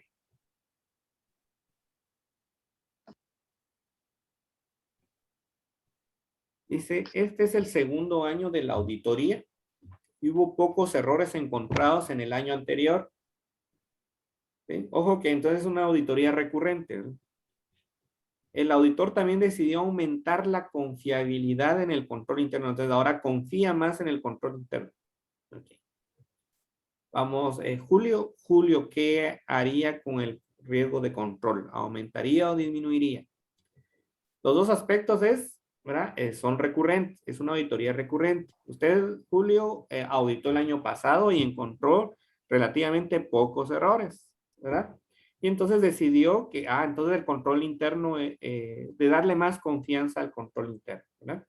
S1: Dice, este es el segundo año de la auditoría y hubo pocos errores encontrados en el año anterior. ¿Sí? Ojo que entonces es una auditoría recurrente, ¿no? El auditor también decidió aumentar la confiabilidad en el control interno. Entonces ahora confía más en el control interno. Okay. Vamos, Julio, ¿qué haría con el riesgo de control? ¿Aumentaría o disminuiría? Los dos aspectos ¿verdad? Son recurrentes, es una auditoría recurrente. Usted, Julio, auditó el año pasado y encontró relativamente pocos errores, ¿verdad? Y entonces decidió que, entonces el control interno, de darle más confianza al control interno, ¿verdad?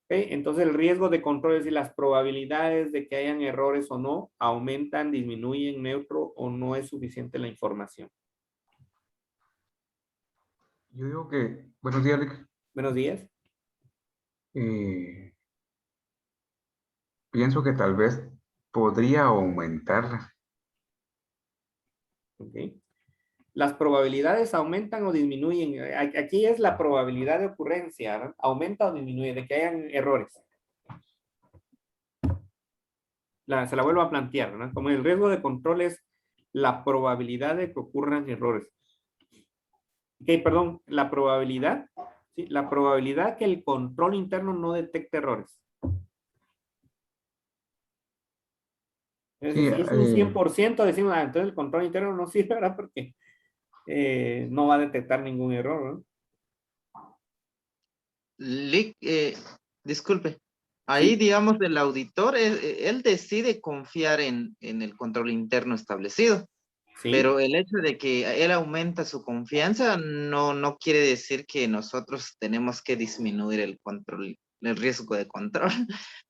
S1: ¿Okay? Entonces el riesgo de control, es decir, las probabilidades de que hayan errores o no, aumentan, disminuyen, neutro o no es suficiente la información.
S8: Yo digo que, buenos días, Rick.
S1: Buenos días.
S8: Pienso que tal vez podría aumentar.
S1: Ok. Las probabilidades aumentan o disminuyen. Aquí es la probabilidad de ocurrencia, ¿no? Aumenta o disminuye, de que hayan errores. Se la vuelvo a plantear, ¿no? Como el riesgo de control es la probabilidad de que ocurran errores. Ok, perdón, la probabilidad, ¿sí? La probabilidad que el control interno no detecte errores. Es
S8: Sí,
S1: decir, es un 100%, decimos, entonces el control interno no sirve, ¿verdad? Porque no va a detectar ningún error, ¿no?
S2: Lic, disculpe. Ahí,
S1: Sí,
S2: digamos, el auditor, él decide confiar en el control interno establecido.
S1: sí.
S2: Pero el hecho de que él aumenta su confianza no quiere decir que nosotros tenemos que disminuir el control el riesgo de control.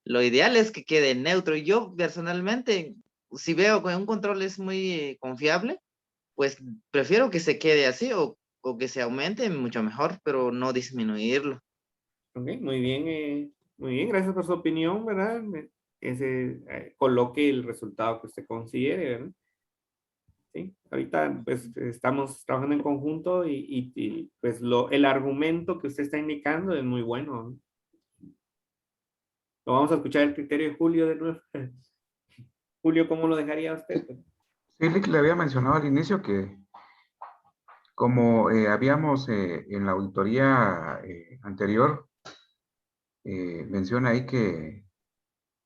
S2: Lo ideal es que quede neutro. Y yo personalmente, si veo que un control es muy confiable, pues prefiero que se quede así o que se aumente, mucho mejor, pero no disminuirlo.
S1: Ok, muy bien, gracias por su opinión, ¿verdad? Coloque el resultado que usted considere, ¿verdad? Sí, ahorita pues estamos trabajando en conjunto pues el argumento que usted está indicando es muy bueno, ¿no? Lo vamos a escuchar el criterio de Julio de nuevo. Julio, ¿cómo lo dejaría usted?
S8: Sí, Lick, le había mencionado al inicio que como habíamos en la auditoría anterior, menciona ahí que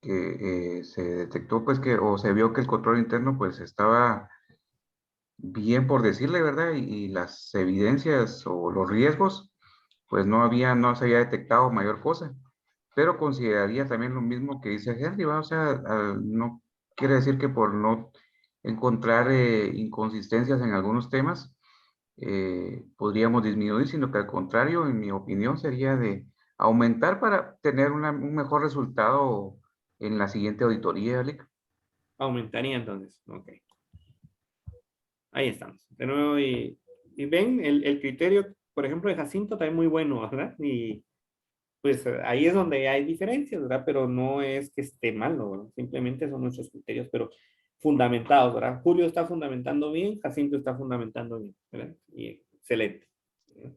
S8: se detectó pues o se vio que el control interno pues estaba bien por decirle, ¿verdad? Y las evidencias o los riesgos pues no se había detectado mayor cosa. Pero consideraría también lo mismo que dice Henry, ¿va? O sea, no quiere decir que por no encontrar inconsistencias en algunos temas, podríamos disminuir, sino que al contrario, en mi opinión, sería de aumentar para tener un mejor resultado en la siguiente auditoría, Lick.
S1: Aumentaría entonces, ok. Ahí estamos. De nuevo, y ven, el criterio, por ejemplo, de Jacinto también muy bueno, ¿verdad? Y pues ahí es donde hay diferencias, ¿verdad? Pero no es que esté mal, ¿no? ¿Verdad? Simplemente son nuestros criterios, pero fundamentados, ¿verdad? Julio está fundamentando bien, Jacinto está fundamentando bien, ¿verdad? Y excelente. ¿Verdad?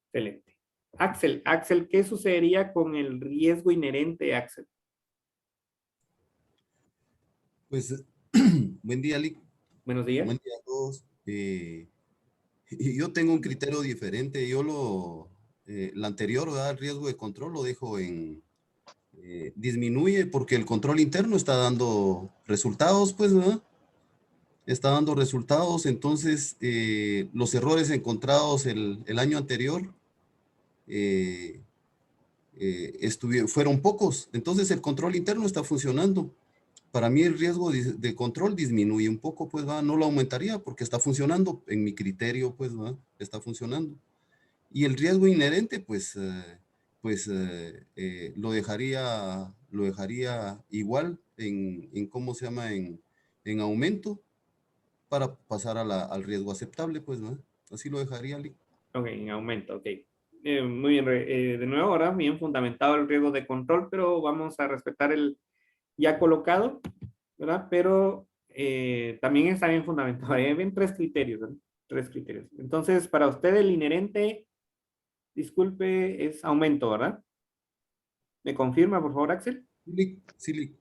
S1: Excelente. Axel, ¿qué sucedería con el riesgo inherente, Axel?
S6: Pues, buen día, Lick.
S1: Buenos días.
S6: Buen día a todos. Yo tengo un criterio diferente. La anterior, ¿verdad? El riesgo de control lo dejo en disminuye porque el control interno está dando resultados, pues, ¿verdad? Está dando resultados. Entonces, los errores encontrados el año anterior eh, fueron pocos. Entonces, el control interno está funcionando. Para mí el riesgo de control disminuye un poco, pues va, no lo aumentaría porque está funcionando, en mi criterio, pues va, está funcionando. Y el riesgo inherente, lo dejaría igual ¿cómo se llama? En aumento para pasar al riesgo aceptable, pues, ¿no? Así lo dejaría, Lee.
S1: Ok, en aumento, ok. Muy bien, de nuevo, ahora bien fundamentado el riesgo de control, pero vamos a respetar el ya colocado, ¿verdad? Pero también está bien fundamentado. Hay bien tres criterios, ¿verdad? Tres criterios. Entonces, para usted el inherente, disculpe, es aumento, ¿verdad? ¿Me confirma, por favor, Axel?
S6: Sí, Lee.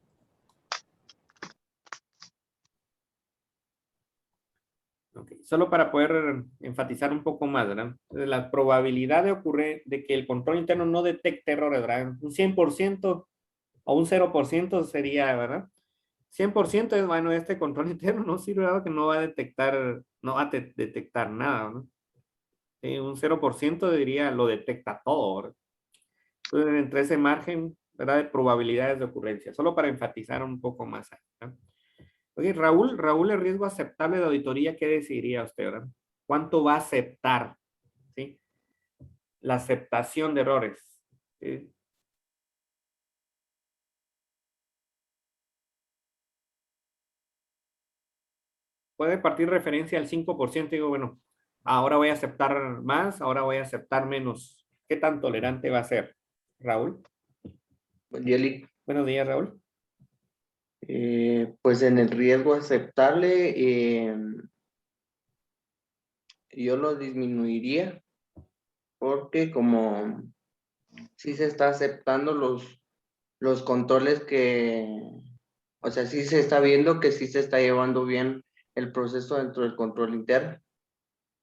S1: Okay. Solo para poder enfatizar un poco más, ¿verdad? La probabilidad de que el control interno no detecte errores, ¿verdad? Un 100% o un 0% sería, ¿verdad? 100% es, bueno, este control interno no sirve, ¿verdad? Que no va a detectar, no va a detectar nada, ¿no? Un 0% diría, lo detecta todo, ¿verdad? Entonces, entre ese margen, ¿verdad? De probabilidades de ocurrencia, solo para enfatizar un poco más ahí, ¿verdad? Oye, Raúl, el riesgo aceptable de auditoría, ¿qué decidiría usted, verdad? ¿Cuánto va a aceptar? ¿Sí? La aceptación de errores. ¿Sí? Puede partir referencia al 5%, digo, bueno, ahora voy a aceptar más, ahora voy a aceptar menos. ¿Qué tan tolerante va a ser? Raúl.
S2: Buen día, Lick.
S1: Buenos días, Raúl.
S2: Pues en el riesgo aceptable, yo lo disminuiría porque como sí se está aceptando los controles o sea, sí se está viendo que sí se está llevando bien el proceso dentro del control interno.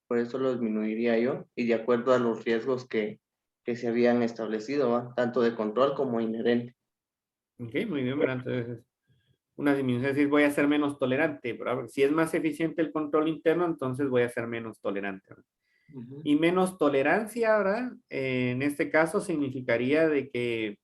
S2: Por eso lo disminuiría yo y de acuerdo a los riesgos que se habían establecido, ¿va? Tanto de control como inherente.
S1: Ok, muy bien, ¿verdad? Entonces, una disminución, es decir, voy a ser menos tolerante, ¿verdad? Si es más eficiente el control interno, entonces voy a ser menos tolerante, ¿verdad? Y menos tolerancia, ¿verdad? En este caso significaría de que,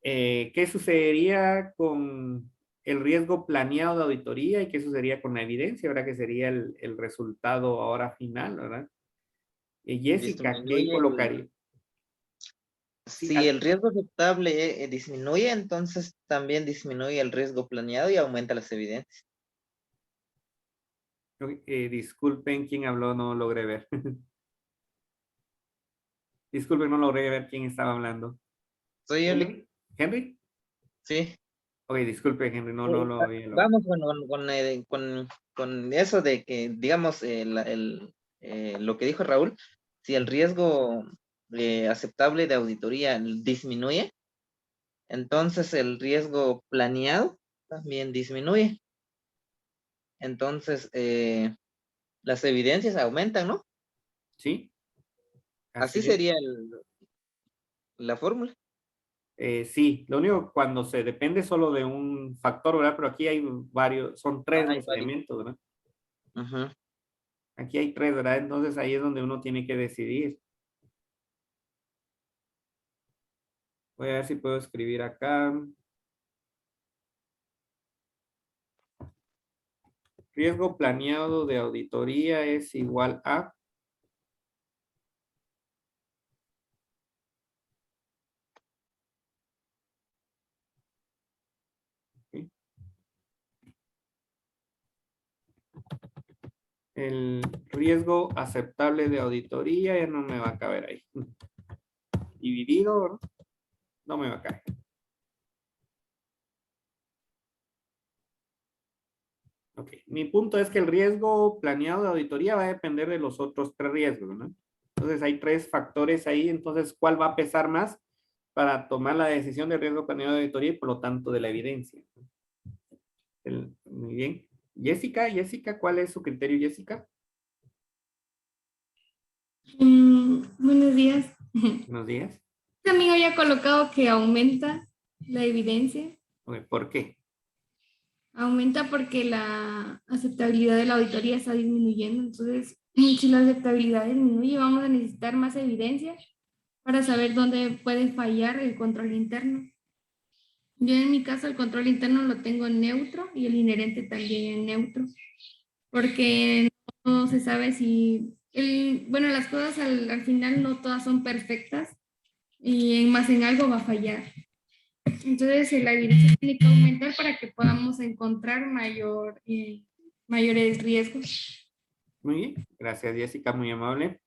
S1: ¿qué sucedería con el riesgo planeado de auditoría y qué sucedería con la evidencia, ¿verdad? Que sería el resultado ahora final, ¿verdad? Jessica, ¿qué
S2: Disminuye
S1: colocaría? Sí,
S2: Si el riesgo aceptable disminuye, entonces también disminuye el riesgo planeado y aumenta las evidencias.
S1: disculpen quién habló, no logré ver. Disculpen, no logré ver quién estaba hablando.
S2: Soy el,
S1: ¿Henry? ¿Henry?
S2: sí.
S1: Ok, disculpe, Henry, no lo había logrado.
S2: Vamos con eso de que, digamos, lo que dijo Raúl, si el riesgo aceptable de auditoría disminuye, entonces el riesgo planeado también disminuye. Entonces, las evidencias aumentan, ¿no?
S1: Sí,
S2: Así
S1: así es.
S2: sería la fórmula.
S1: Sí, lo único cuando se depende solo de un factor, ¿verdad? Pero aquí hay varios, son tres
S2: Hay
S1: los
S2: varios.
S1: elementos, ¿verdad?
S2: Ujú.
S1: Aquí hay tres, ¿verdad? Entonces ahí es donde uno tiene que decidir. Voy a ver si puedo escribir acá. Riesgo planeado de auditoría es igual a. ¿Sí? El riesgo aceptable de auditoría ya no me va a caber ahí. Dividido, ¿no? No me va a caer. Ok, mi punto es que el riesgo planeado de auditoría va a depender de los otros tres riesgos, ¿no? Entonces hay tres factores ahí, entonces ¿cuál va a pesar más para tomar la decisión del riesgo planeado de auditoría y por lo tanto de la evidencia? Muy bien. Jessica, ¿cuál es su criterio, Jessica?
S9: Buenos días.
S1: Buenos días.
S9: También había colocado que aumenta la evidencia.
S1: Ok, ¿por qué?
S9: Aumenta porque la aceptabilidad de la auditoría está disminuyendo. Entonces, si la aceptabilidad disminuye, vamos a necesitar más evidencia para saber dónde puede fallar el control interno. Yo en mi caso el control interno lo tengo en neutro y el inherente también en neutro, porque no se sabe si, bueno, las cosas al final no todas son perfectas y más en algo va a fallar. Entonces, la evidencia tiene que aumentar para que podamos encontrar mayores riesgos.
S1: Muy bien. Gracias, Jessica, muy amable.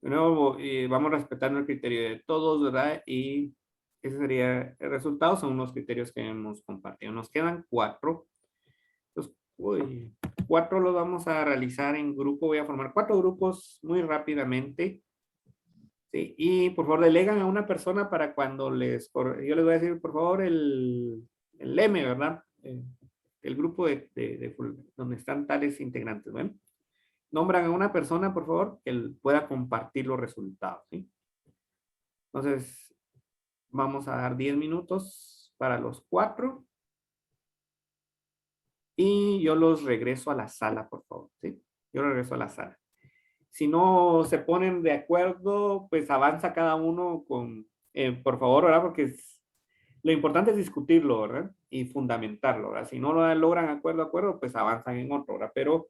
S1: De nuevo, vamos respetando el criterio de todos, ¿verdad? Y ese sería el resultado, son unos criterios que hemos compartido. Nos quedan 4. Los 4 los vamos a realizar en grupo. Voy a formar 4 grupos muy rápidamente. ¿Sí? Y por favor, delegan a una persona para cuando yo les voy a decir, por favor, el M, ¿verdad? El grupo donde están tales integrantes, ¿ven? Nombran a una persona, por favor, que pueda compartir los resultados, ¿sí? Entonces, vamos a dar 10 minutos para los 4 y yo los regreso a la sala, por favor, ¿sí? Yo regreso a la sala. Si no se ponen de acuerdo, pues avanza cada uno por favor, ¿verdad? Porque lo importante es discutirlo, ¿verdad? Y fundamentarlo, ¿verdad? Si no lo logran acuerdo, pues avanzan en otro, ¿verdad? Pero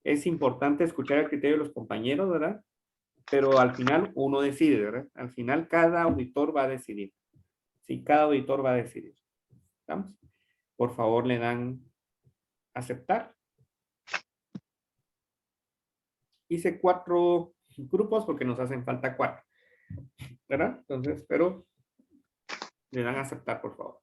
S1: es importante escuchar el criterio de los compañeros, ¿verdad? Pero al final uno decide, ¿verdad? Al final cada auditor va a decidir. Sí, cada auditor va a decidir. ¿Estamos? Por favor, le dan aceptar. Hice 4 grupos porque nos hacen falta 4, ¿verdad? Entonces, pero le dan aceptar, por favor.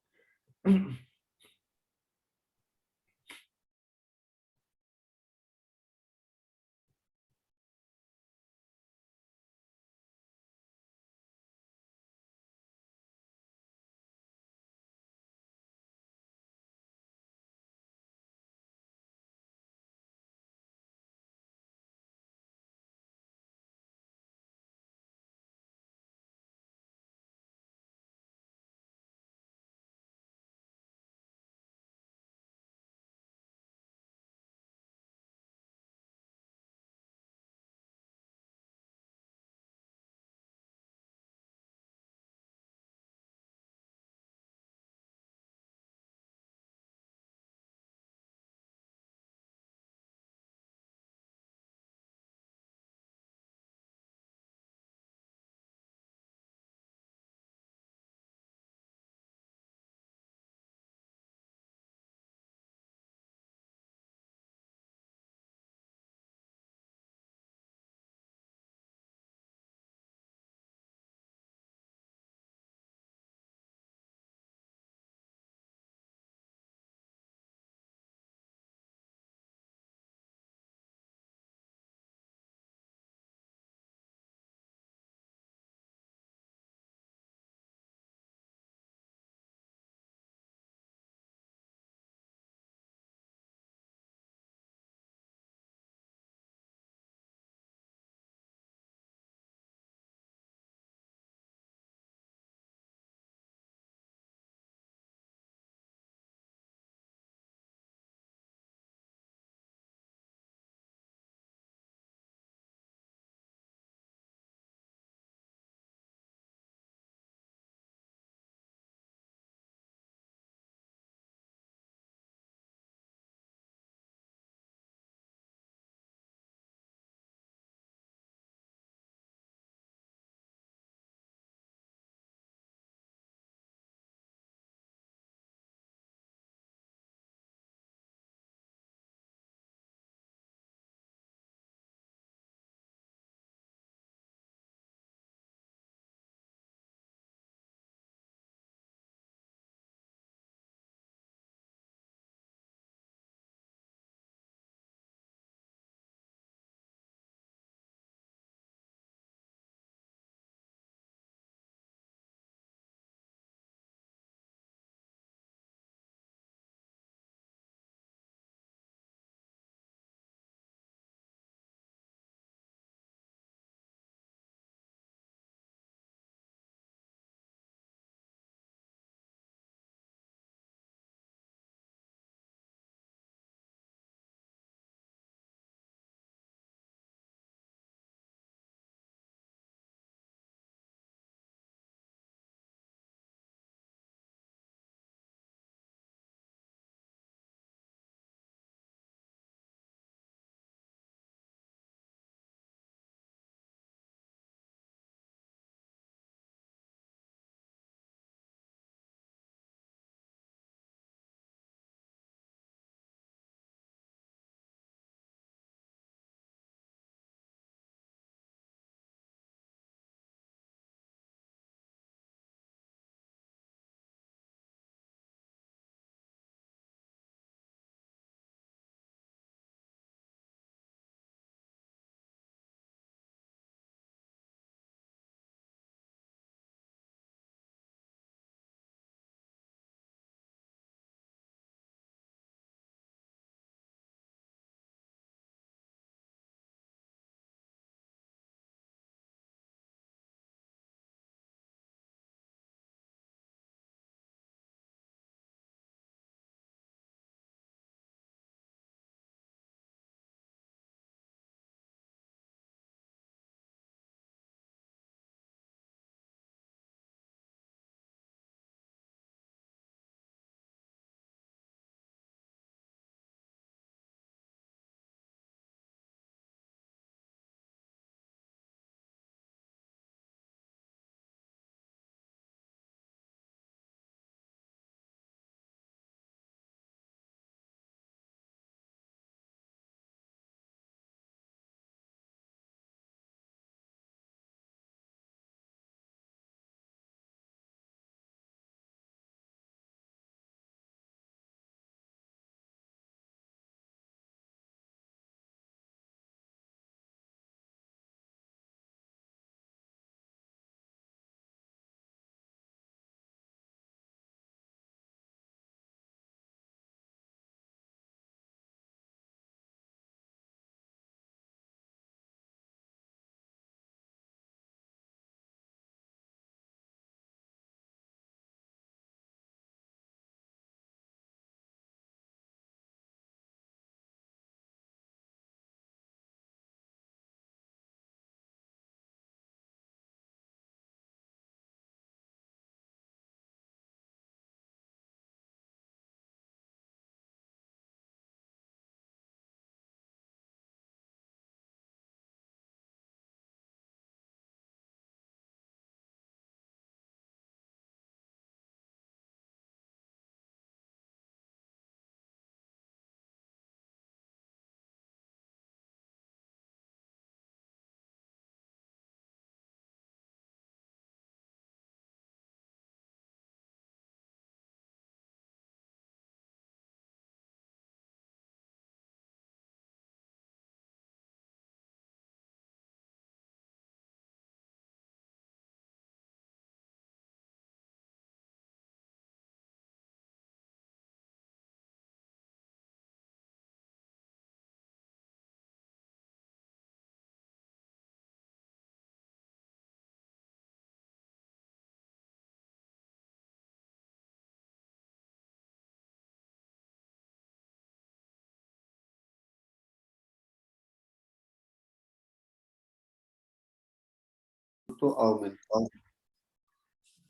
S4: monto aumentado.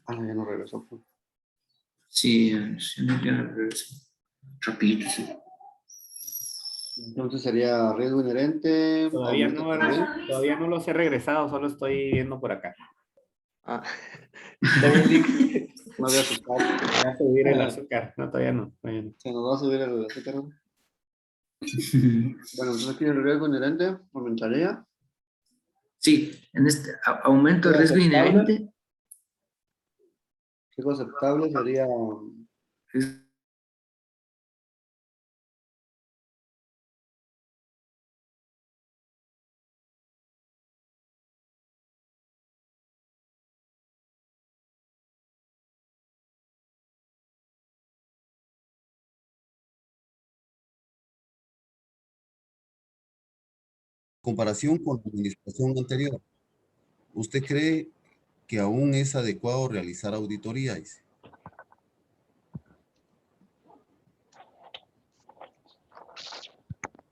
S4: Ah, no, ya no regresó. Pues.
S5: Sí, sí, no tiene regreso. Rapidito, sí.
S4: Entonces sería riesgo inherente.
S1: Todavía
S4: aumenta
S1: no,
S4: también.
S1: todavía no los he regresado, solo estoy viendo por acá.
S4: Ah, está bien, Lick. No había asustado.
S1: Voy a subir el azúcar. No, todavía no. Todavía no.
S4: Se nos va a subir el azúcar. ¿No? Bueno, entonces aquí el riesgo inherente aumentaría.
S5: Sí, en este aumento de riesgo
S4: ¿Aceptable?
S5: inherente.
S4: Riesgo aceptable sería
S5: es-
S6: Comparación con la administración anterior, ¿usted cree que aún es adecuado realizar auditoría? Dice.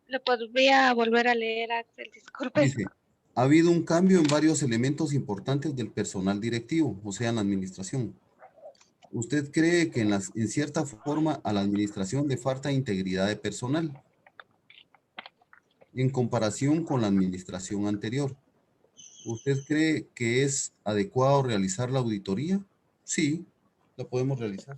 S10: ¿Lo podría volver a leer, Axel? Disculpe.
S6: Dice, ha habido un cambio en varios elementos importantes del personal directivo, o sea, en la administración. ¿Usted cree que en cierta forma a la administración le falta integridad de personal en comparación con la administración anterior? ¿Usted cree que es adecuado realizar la auditoría? Sí, la podemos realizar.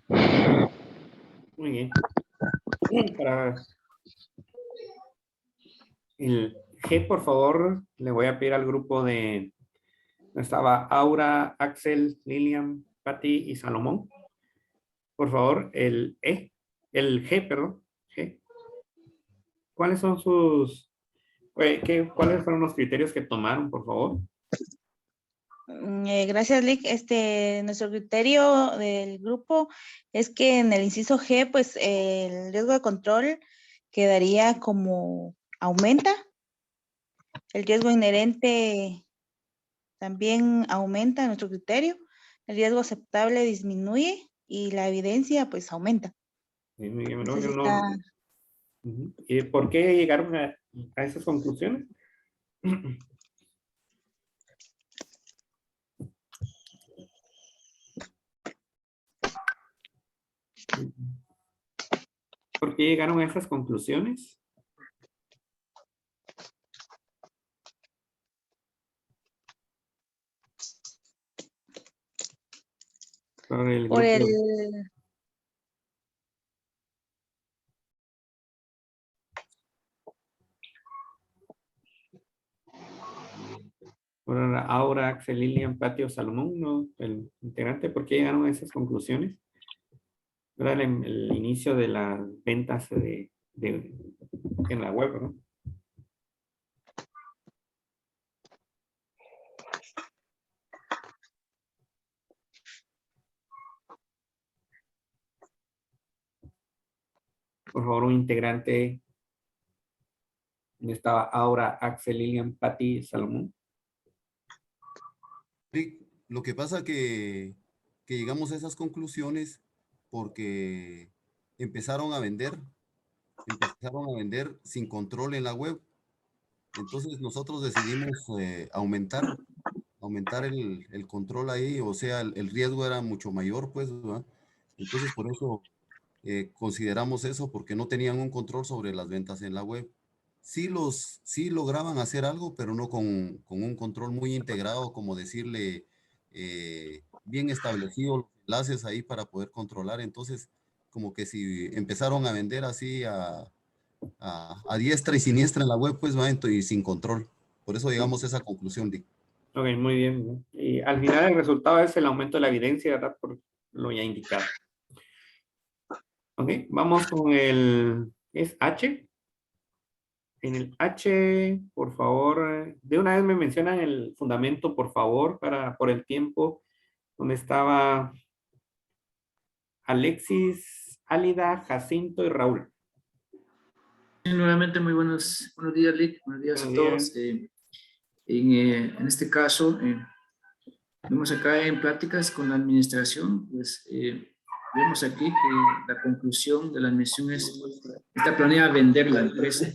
S1: Muy bien. Para el G, por favor, le voy a pedir al grupo de... Estaba Aura, Axel, Lilian, Patti y Salomón. Por favor, el E, el G, perdón. G. ¿Cuáles son sus... ¿Cuáles fueron los criterios que tomaron, por favor?
S10: Gracias, Lick. Nuestro criterio del grupo es que en el inciso G, pues el riesgo de control quedaría como aumenta. El riesgo inherente también aumenta en nuestro criterio. El riesgo aceptable disminuye y la evidencia pues aumenta.
S1: Sí, muy bien,
S10: Entonces,
S1: no. Ujú. ¿Y por qué llegaron a esas conclusiones? ¿Por qué llegaron a esas conclusiones? Por el
S10: por
S1: grupo. Por Aura, Axel, Lilian, Patio, Salomón, ¿no? El integrante, ¿por qué llegaron a esas conclusiones? Era el inicio de las ventas en la web, ¿no? Por favor, un integrante. Estaba Aura, Axel, Lilian, Patti, Salomón.
S6: Rick, lo que pasa que llegamos a esas conclusiones porque empezaron a vender sin control en la web. Entonces nosotros decidimos aumentar el control ahí, o sea, el riesgo era mucho mayor, pues, ¿verdad? Entonces por eso consideramos eso, porque no tenían un control sobre las ventas en la web. Sí lograban hacer algo, pero no con un control muy integrado, como decirle, bien establecido los enlaces ahí para poder controlar. Entonces, como que si empezaron a vender así a diestra y siniestra en la web, pues va y sin control. Por eso llegamos a esa conclusión, Dick.
S1: Ok, muy bien. Y al final el resultado es el aumento de la evidencia, ¿verdad? Por lo ya indicado. Ok, vamos con el... ¿Es H? En el H, por favor, de una vez me mencionan el fundamento, por favor, por el tiempo, donde estaba Alexis, Álida, Jacinto y Raúl.
S5: Nuevamente, muy buenos días, Lick. Buenos días a todos. En este caso, vemos acá en pláticas con la administración, pues vemos aquí que la conclusión de la administración está planeada vender la empresa.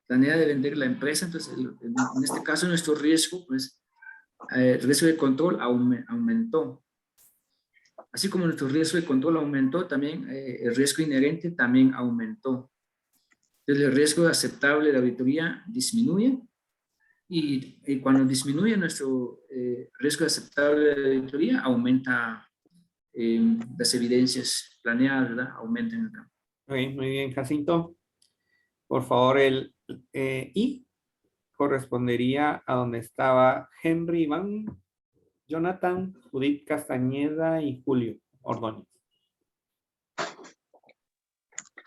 S5: Planea de vender la empresa, entonces en este caso nuestro riesgo, pues el riesgo de control aumentó. Así como nuestro riesgo de control aumentó, también el riesgo inherente también aumentó. Entonces el riesgo aceptable de auditoría disminuye y cuando disminuye nuestro riesgo aceptable de auditoría, aumenta las evidencias planeadas, ¿verdad? Aumentan acá.
S1: Ok, muy bien, Jacinto. Por favor, el I correspondería a donde estaba Henry Iván, Jonathan, Judith Castañeda y Julio Ordóñez.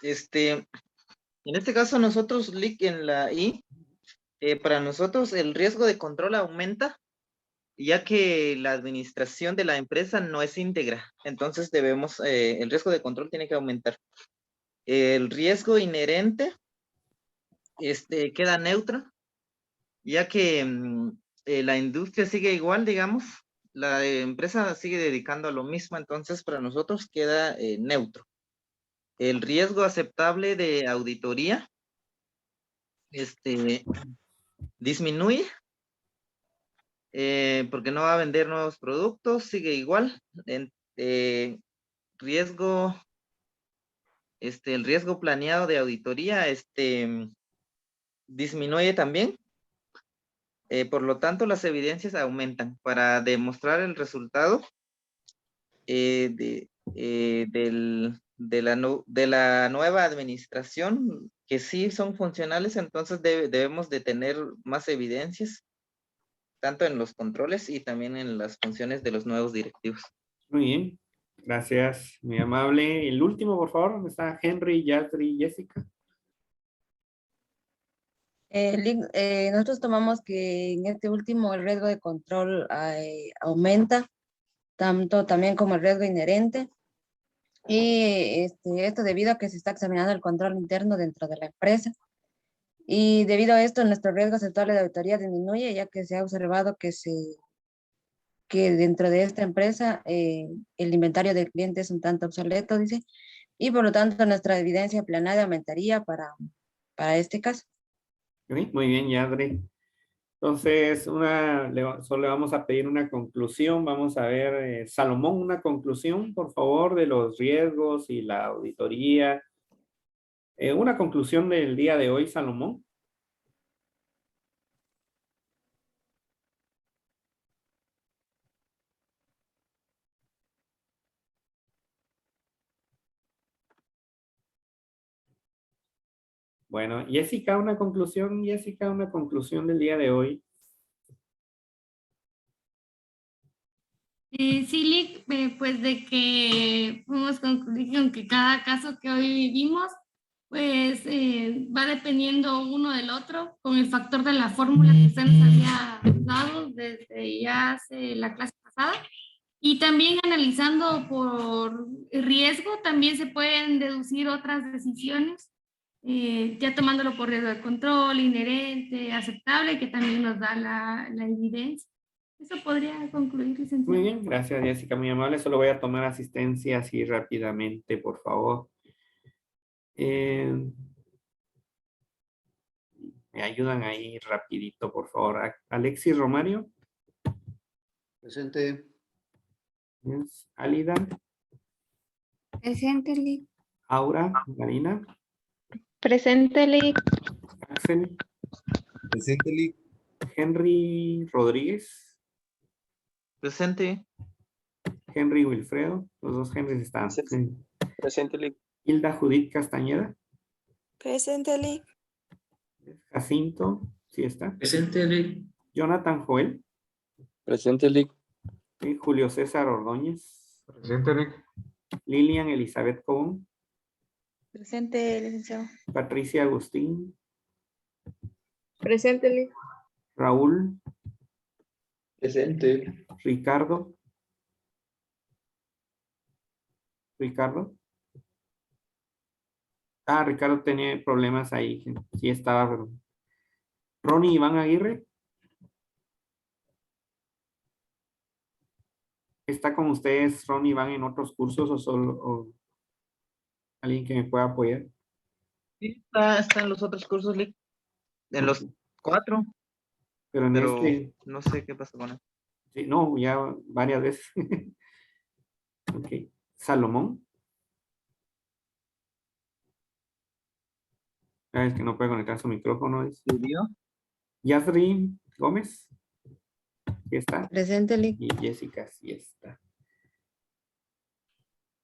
S2: En este caso nosotros, Lick, en la I, para nosotros el riesgo de control aumenta, ya que la administración de la empresa no es íntegra. Entonces el riesgo de control tiene que aumentar. El riesgo inherente queda neutro, ya que la industria sigue igual, digamos, la empresa sigue dedicando a lo mismo, entonces para nosotros queda neutro. El riesgo aceptable de auditoría disminuye, porque no va a vender nuevos productos, sigue igual. Riesgo, el riesgo planeado de auditoría disminuye también. Por lo tanto, las evidencias aumentan para demostrar el resultado de la nueva administración, que sí son funcionales. Entonces debemos de tener más evidencias, tanto en los controles y también en las funciones de los nuevos directivos.
S1: Muy bien. Gracias, muy amable. El último, por favor, ¿dónde está Henry, Yasri, Jessica?
S3: Nosotros tomamos que en este último el riesgo de control aumenta, tanto también como el riesgo inherente. Y esto debido a que se está examinando el control interno dentro de la empresa. Y debido a esto, nuestro riesgo aceptable de auditoría disminuye, ya que se ha observado que dentro de esta empresa el inventario del cliente es un tanto obsoleto, dice, y por lo tanto nuestra evidencia planada aumentaría para este caso.
S1: Muy bien, Yadri. Entonces, solo le vamos a pedir una conclusión. Vamos a ver, Salomón, una conclusión, por favor, de los riesgos y la auditoría. Una conclusión del día de hoy, Salomón. Bueno, Jessica, una conclusión del día de hoy.
S9: Sí, Lick, pues de que podemos concluir con que cada caso que hoy vivimos, pues va dependiendo uno del otro, con el factor de la fórmula que usted nos había dado desde ya hace la clase pasada. Y también analizando por riesgo, también se pueden deducir otras decisiones, ya tomándolo por riesgo de control, inherente, aceptable, que también nos da la evidencia. Eso podría concluir, licenciado.
S1: Muy bien, gracias, Jessica, muy amable. Solo voy a tomar asistencia así rápidamente, por favor. Me ayudan ahí rapidito, por favor. Alexis Romario.
S4: Presente.
S1: Yes. Alida.
S3: Presente, Lick.
S1: Aura, Marina.
S11: Presente, Lick.
S1: Axel.
S6: Presente, Lick.
S1: Henry Rodríguez.
S2: Presente.
S1: Henry Wilfredo. Los dos Henrys están.
S7: Presente, Lick.
S1: Hilda Judith Castañeda.
S11: Presente, Lick.
S1: Jacinto. Sí está.
S5: Presente, Lick.
S1: Jonathan Joel.
S7: Presente, Lick.
S1: Y Julio César Ordóñez.
S8: Presente, Lick.
S1: Lilian Elizabeth Cobón.
S10: Presente, licenciado.
S1: Patricia Agustín.
S11: Presente, Lick.
S1: Raúl.
S7: Presente.
S1: Ricardo. Ricardo. Ricardo tenía problemas ahí. Sí estaba, pero... Ronnie Iván Aguirre. ¿Está con ustedes, Ronnie Iván, en otros cursos o solo alguien que me pueda apoyar?
S2: Sí, está en los otros cursos, Lick. En los 4,
S1: Pero en
S2: pero
S1: este...
S2: no sé qué pasa con él.
S1: Sí, no, ya varias veces. Ok. Salomón. Es que no puede conectar su micrófono.
S2: ¿Subió?
S1: Yasri Gómez. ¿Sí está?
S3: Presente, Lick.
S1: Y Jessica sí está.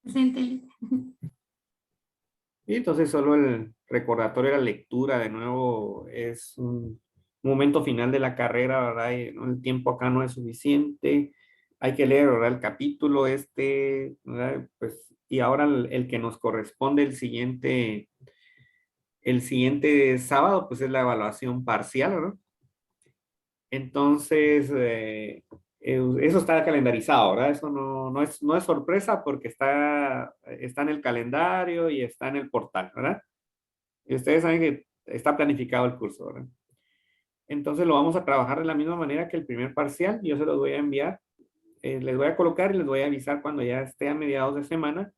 S9: Presente, Lick.
S1: Y entonces solo el recordatorio de la lectura, de nuevo, es un momento final de la carrera, ¿verdad? Y, ¿no? El tiempo acá no es suficiente. Hay que leer, ¿verdad? El capítulo ¿verdad? Pues, y ahora el que nos corresponde el siguiente sábado, pues es la evaluación parcial, ¿verdad? Entonces, eso está calendarizado, ¿verdad? Eso no es sorpresa porque está en el calendario y está en el portal, ¿verdad? Y ustedes saben que está planificado el curso, ¿verdad? Entonces lo vamos a trabajar de la misma manera que el primer parcial. Yo se los voy a enviar, les voy a colocar y les voy a avisar cuando ya esté a mediados de semana.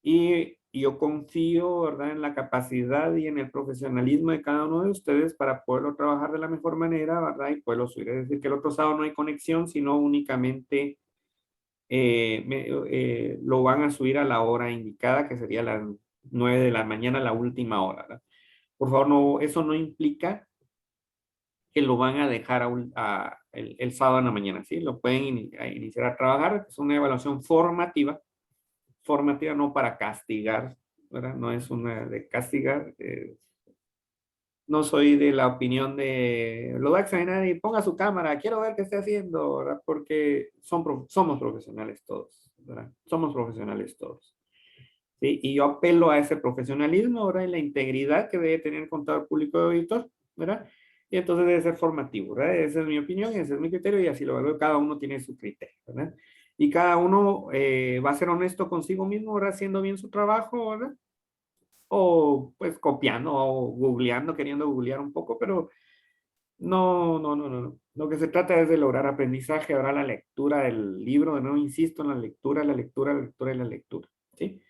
S1: Y yo confío, ¿verdad?, en la capacidad y en el profesionalismo de cada uno de ustedes para poderlo trabajar de la mejor manera, ¿verdad? Y poderlo subir. Es decir, que el otro sábado no hay conexión, sino únicamente lo van a subir a la hora indicada, que sería las 9 de la mañana, la última hora, ¿verdad? Por favor, no, eso no implica que lo van a dejar el sábado en la mañana, ¿sí? Lo pueden iniciar a trabajar. Es una evaluación formativa no para castigar, ¿verdad? No es una de castigar. No soy de la opinión de lo va a examinar y ponga su cámara, quiero ver qué está haciendo, ¿verdad? Porque somos profesionales todos, ¿verdad? Somos profesionales todos. ¿Sí? Y yo apelo a ese profesionalismo, ¿verdad? Y la integridad que debe tener el contador público de auditor, ¿verdad? Y entonces debe ser formativo, ¿verdad? Esa es mi opinión, ese es mi criterio y así lo veo. Cada uno tiene su criterio, ¿verdad? Y cada uno va a ser honesto consigo mismo, ¿verdad? Haciendo bien su trabajo, ¿verdad? O pues copiando o googleando, queriendo googlear un poco, pero no. Lo que se trata es de lograr aprendizaje, ahora la lectura del libro, de nuevo insisto en la lectura y la lectura, ¿sí?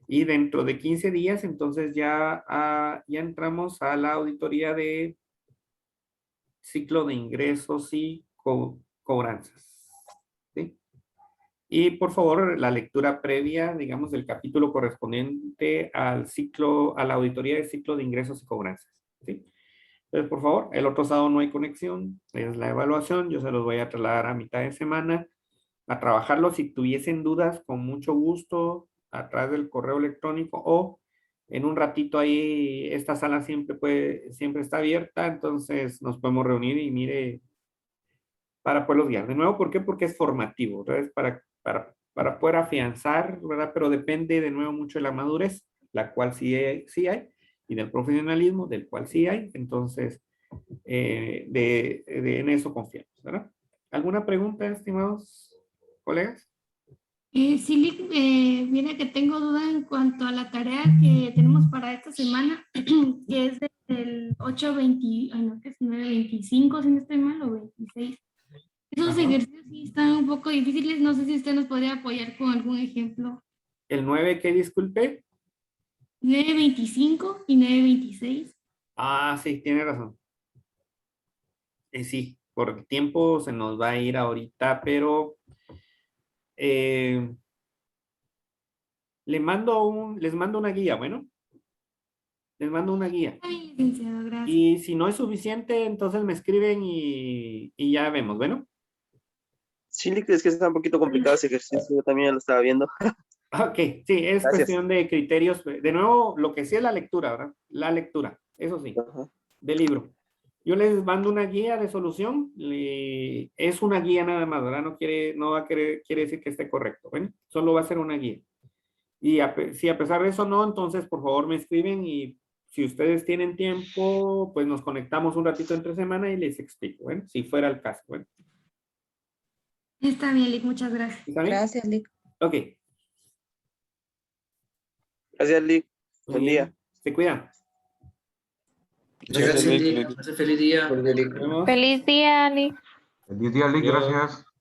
S1: Y dentro de 15 días, entonces ya entramos a la auditoría de ciclo de ingresos y cobranzas, ¿sí? Y por favor, la lectura previa, digamos, del capítulo correspondiente al ciclo, a la auditoría de ciclo de ingresos y cobranzas, ¿sí? Entonces, por favor, el otro sábado no hay conexión, es la evaluación, yo se los voy a trasladar a mitad de semana a trabajarlo. Si tuviesen dudas, con mucho gusto, a través del correo electrónico o en un ratito ahí, esta sala siempre está abierta, entonces nos podemos reunir y mire, para poderlos guiar. De nuevo, ¿por qué? Porque es formativo, entonces para poder afianzar, ¿verdad? Pero depende de nuevo mucho de la madurez, la cual sí hay, y del profesionalismo, del cual sí hay, entonces en eso confiamos, ¿verdad? ¿Alguna pregunta, estimados colegas?
S9: Sí, Lick, mira que tengo duda en cuanto a la tarea que tenemos para esta semana, que es del 8:20, ay no, que es 9:25, si no estoy mal, o 26. Esos
S1: Ajá.
S9: ejercicios sí están un poco difíciles, no sé si usted nos podría apoyar con algún ejemplo.
S1: ¿El 9 qué, disculpe?
S9: 9:25 y 9:26.
S1: Ah, sí, tiene razón. Sí, por el tiempo se nos va a ir ahorita, pero les mando una guía, bueno. Les mando una guía.
S9: Ay, licenciado, gracias.
S1: Y si no es suficiente, entonces me escriben y ya vemos, bueno.
S7: Sí, es que está un poquito complicado ese ejercicio, yo también lo estaba viendo.
S1: Ok, sí, es
S7: Gracias.
S1: cuestión de criterios. De nuevo, lo que sí es la lectura, ¿verdad? La lectura, eso sí,
S7: Ajá.
S1: del libro. Yo les mando una guía de solución, es una guía nada más, ¿verdad? Quiere decir que esté correcto, ¿ven? Solo va a ser una guía. Y si a pesar de eso no, entonces por favor me escriben y si ustedes tienen tiempo, pues nos conectamos un ratito entre semana y les explico, ¿ven? Si fuera el caso, ¿ven?
S9: Está bien, Lick, muchas gracias.
S1: ¿Está bien?
S3: Gracias, Lick.
S1: Ok,
S7: Gracias, Lick.
S1: muy
S7: Buen
S1: bien.
S7: día.
S1: Se cuidan.
S5: Muchas gracias, Lick. Pase feliz día.
S1: Nos vemos.
S11: Feliz día, Ali.
S8: Feliz día, Lick,
S1: Adiós.
S8: gracias.